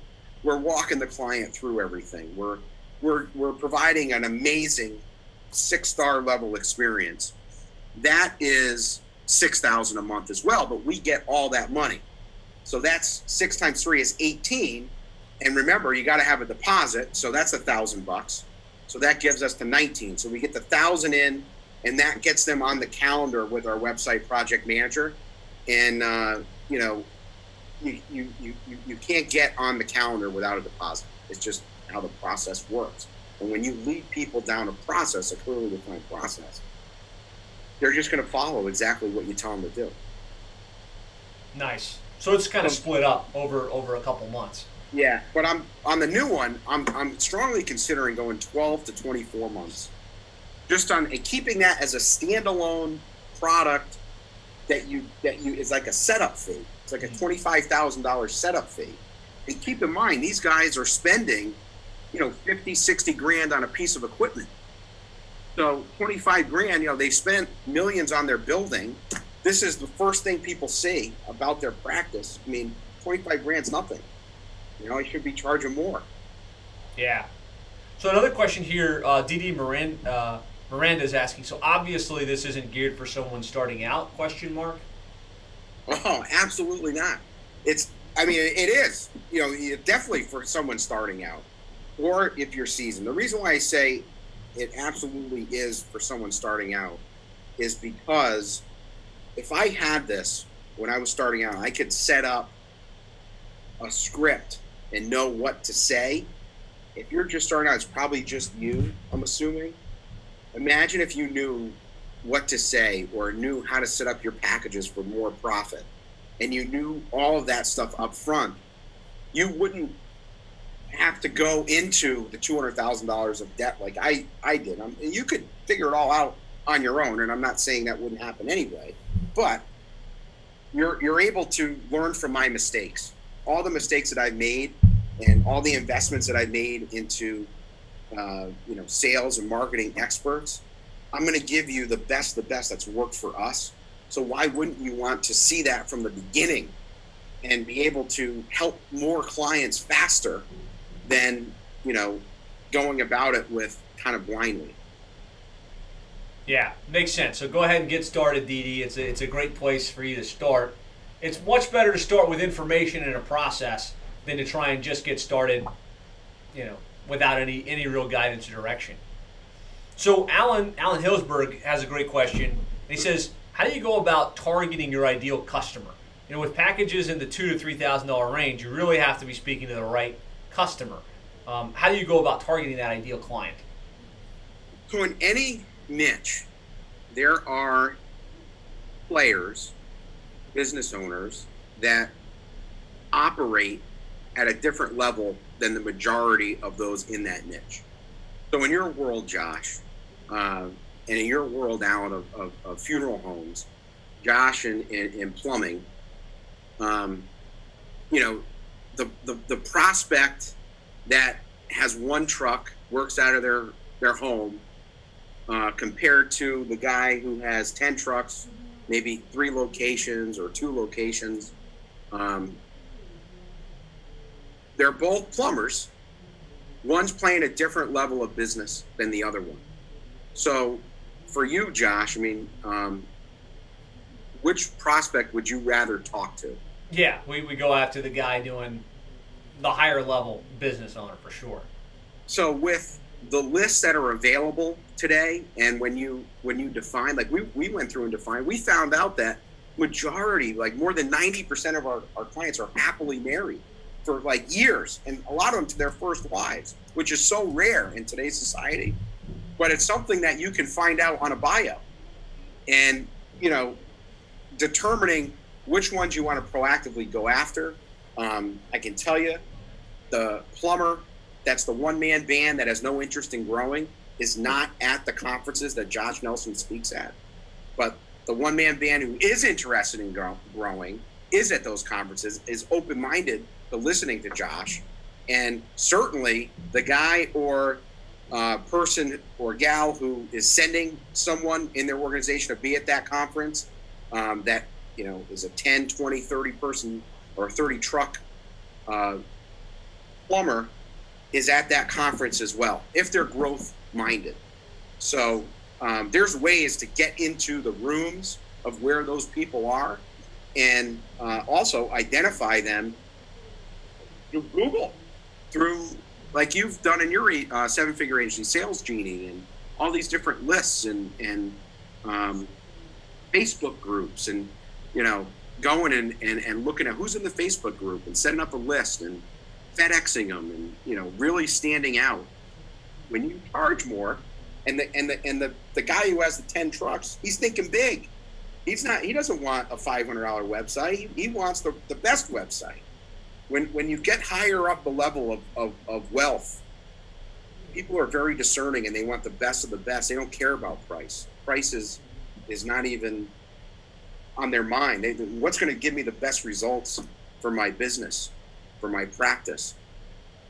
we're walking the client through everything, we're providing an amazing 6-star level experience. That is 6,000 a month as well, but we get all that money. So that's 6 times 3 is 18. And remember, you got to have a deposit, so that's $1,000. So that gives us to 19. So we get the 1,000 in, and that gets them on the calendar with our website project manager. And you can't get on the calendar without a deposit. It's just how the process works. And when you lead people down a process, a clearly defined process, they're just going to follow exactly what you tell them to do. Nice. So it's kind of split up over a couple months. Yeah, but I'm on the new one. I'm strongly considering going 12 to 24 months, just on keeping that as a standalone product that you is like a setup fee. It's like a $25,000 setup fee. And keep in mind, these guys are spending, 50, 60 grand on a piece of equipment. So 25 grand, they spent millions on their building. This is the first thing people see about their practice. I mean, 25 grand's nothing. I should be charging more. Yeah. So another question here, Didi Miranda is asking, so obviously this isn't geared for someone starting out, question mark? Oh, absolutely not. It is, definitely for someone starting out, or if you're seasoned. The reason why I say it absolutely is for someone starting out is because if I had this when I was starting out, I could set up a script and know what to say. If you're just starting out, it's probably just you, I'm assuming. Imagine if you knew what to say or knew how to set up your packages for more profit, and you knew all of that stuff up front. You wouldn't have to go into the $200,000 of debt like I did. And you could figure it all out on your own, and I'm not saying that wouldn't happen anyway, but you're able to learn from my mistakes. All the mistakes that I've made and all the investments that I've made into sales and marketing experts, I'm going to give you the best that's worked for us. So why wouldn't you want to see that from the beginning and be able to help more clients faster than, going about it with kind of blindly? Yeah, makes sense. So go ahead and get started, Didi. It's a great place for you to start. It's much better to start with information and a process than to try and just get started, without any real guidance or direction. So Alan Hillsberg has a great question. And he says, how do you go about targeting your ideal customer? With packages in the $2,000 to $3,000 range, you really have to be speaking to the right customer. How do you go about targeting that ideal client? So in any niche, there are players, business owners that operate at a different level than the majority of those in that niche. So in your world, Josh, and in your world, Alan, of funeral homes, Josh in plumbing, the prospect that has one truck, works out of their home, compared to the guy who has 10 trucks, maybe 3 locations or 2 locations. They're both plumbers. One's playing a different level of business than the other one. So for you, Josh, which prospect would you rather talk to? Yeah, we go after the guy doing the higher level business owner for sure. So with the lists that are available today, and when you define, like we went through and defined, we found out that majority, like more than 90% of our clients are happily married for like years, and a lot of them to their first wives, which is so rare in today's society. But it's something that you can find out on a bio, and determining which ones you want to proactively go after. I can tell you, the plumber that's the one-man band that has no interest in growing is not at the conferences that Josh Nelson speaks at. But the one-man band who is interested in growing is at those conferences, is open-minded to listening to Josh. And certainly the guy or person or gal who is sending someone in their organization to be at that conference, that is a 10, 20, 30 person or 30 truck plumber, is at that conference as well, if they're growth minded. So there's ways to get into the rooms of where those people are, and also identify them through Google, through like you've done in your 7-figure agency, Sales Genie, and all these different lists and Facebook groups, and going and looking at who's in the Facebook group and setting up a list and FedExing them, and really standing out. When you charge more, and the guy who has the 10 trucks, he's thinking big. He doesn't want a $500 website. He wants the best website. When you get higher up the level of wealth, people are very discerning, and they want the best of the best. They don't care about price. Price is is not even on their mind. What's going to give me the best results for my business, for my practice?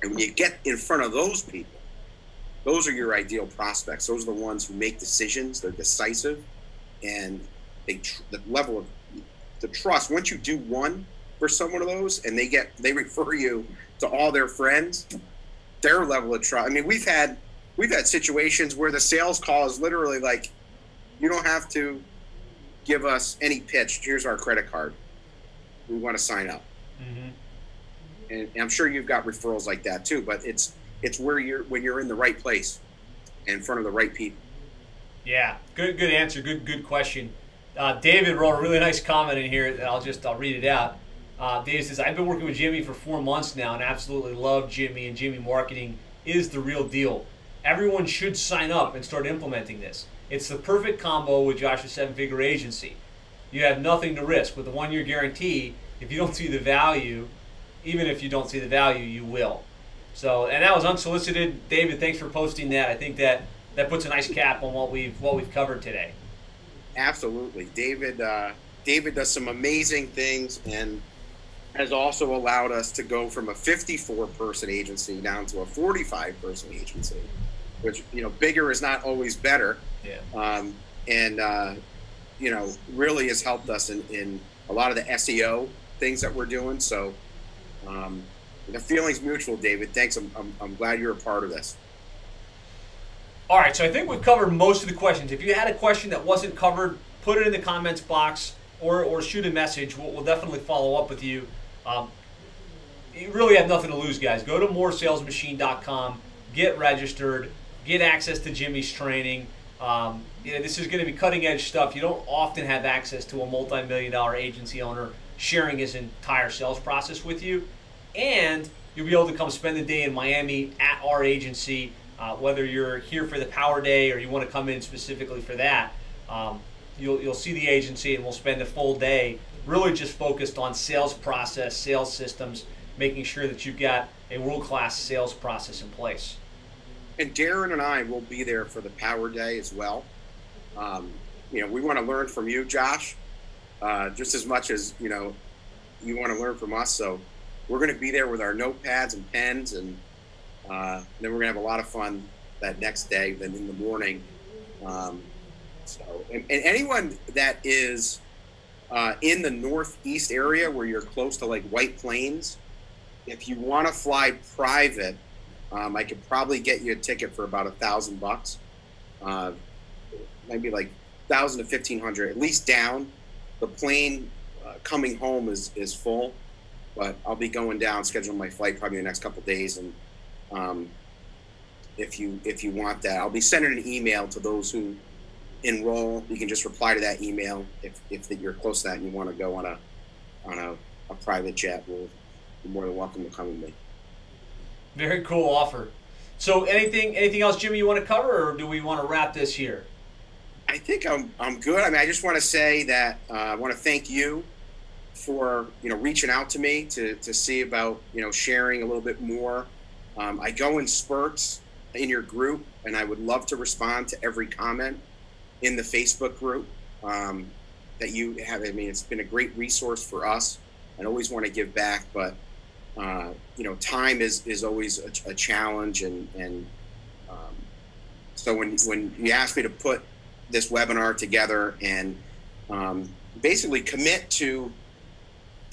And when you get in front of those people, those are your ideal prospects. Those are the ones who make decisions. They're decisive, and the level of the trust. Once you do one for someone of those, and they refer you to all their friends, their level of trust. I mean, we've had situations where the sales call is literally like, you don't have to give us any pitch. Here's our credit card. We want to sign up. Mm-hmm. And I'm sure you've got referrals like that too, but it's when you're in the right place and in front of the right people. Yeah, good answer. Good question. David wrote a really nice comment in here. I'll read it out. David says, I've been working with Jimmy for 4 months now and absolutely love Jimmy, and Jimmy Marketing is the real deal. Everyone should sign up and start implementing this. It's the perfect combo with Josh's 7-figure agency. You have nothing to risk. With the 1-year guarantee, if you don't see the value, even if you don't see the value, you will. So, and that was unsolicited. David, thanks for posting that. I think that puts a nice cap on what we've covered today. Absolutely. David does some amazing things and has also allowed us to go from a 54-person agency down to a 45-person agency, which, bigger is not always better. Yeah. Really has helped us in a lot of the SEO things that we're doing. So the feeling's mutual, David. Thanks. I'm glad you're a part of this. All right, so I think we've covered most of the questions. If you had a question that wasn't covered, put it in the comments box or shoot a message. We'll definitely follow up with you. You really have nothing to lose, guys. Go to moresalesmachine.com, get registered, get access to Jimmy's training. This is going to be cutting-edge stuff. You don't often have access to a multi-million-dollar agency owner sharing his entire sales process with you. And you'll be able to come spend the day in Miami at our agency, whether you're here for the Power Day or you want to come in specifically for that. You'll see the agency, and we'll spend the full day really just focused on sales process, sales systems, making sure that you've got a world-class sales process in place. And Darren and I will be there for the Power Day as well. We want to learn from you, Josh, just as much as, you want to learn from us. So we're going to be there with our notepads and pens, and then we're going to have a lot of fun that next day, then in the morning. And anyone that is in the Northeast area where you're close to like White Plains, if you want to fly private, I could probably get you a ticket for about $1,000, maybe like $1,000 to $1,500, at least down. The plane coming home is full, but I'll be going down, scheduling my flight probably in the next couple of days. And if you want that, I'll be sending an email to those who enroll. You can just reply to that email if you're close to that and you want to go on a private jet. You're more than welcome to come with me. Very cool offer. So anything else, Jimmy, you want to cover, or do we want to wrap this here? I think I'm good. I mean, I just want to say that I want to thank you for reaching out to me to see about sharing a little bit more. I go in spurts in your group, and I would love to respond to every comment in the Facebook group that you have. I mean, it's been a great resource for us. I always want to give back, but time is always a challenge, and so when you asked me to put this webinar together and basically commit to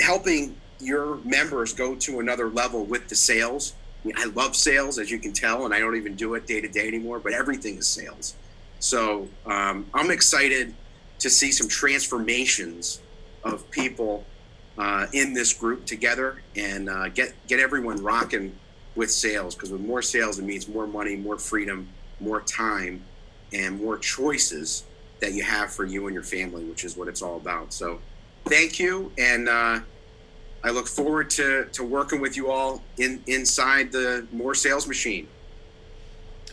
helping your members go to another level with the sales. I mean, I love sales, as you can tell, and I don't even do it day to day anymore, but everything is sales. So I'm excited to see some transformations of people in this group together, and get everyone rocking with sales, because with more sales, it means more money, more freedom, more time, and more choices that you have for you and your family, which is what it's all about. So thank you, and I look forward to working with you all inside the More Sales Machine.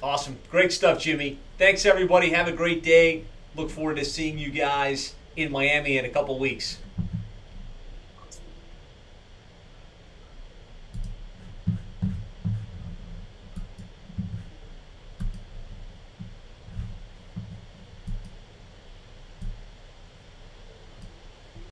Awesome. Great stuff, Jimmy. Thanks, everybody. Have a great day. Look forward to seeing you guys in Miami in a couple weeks.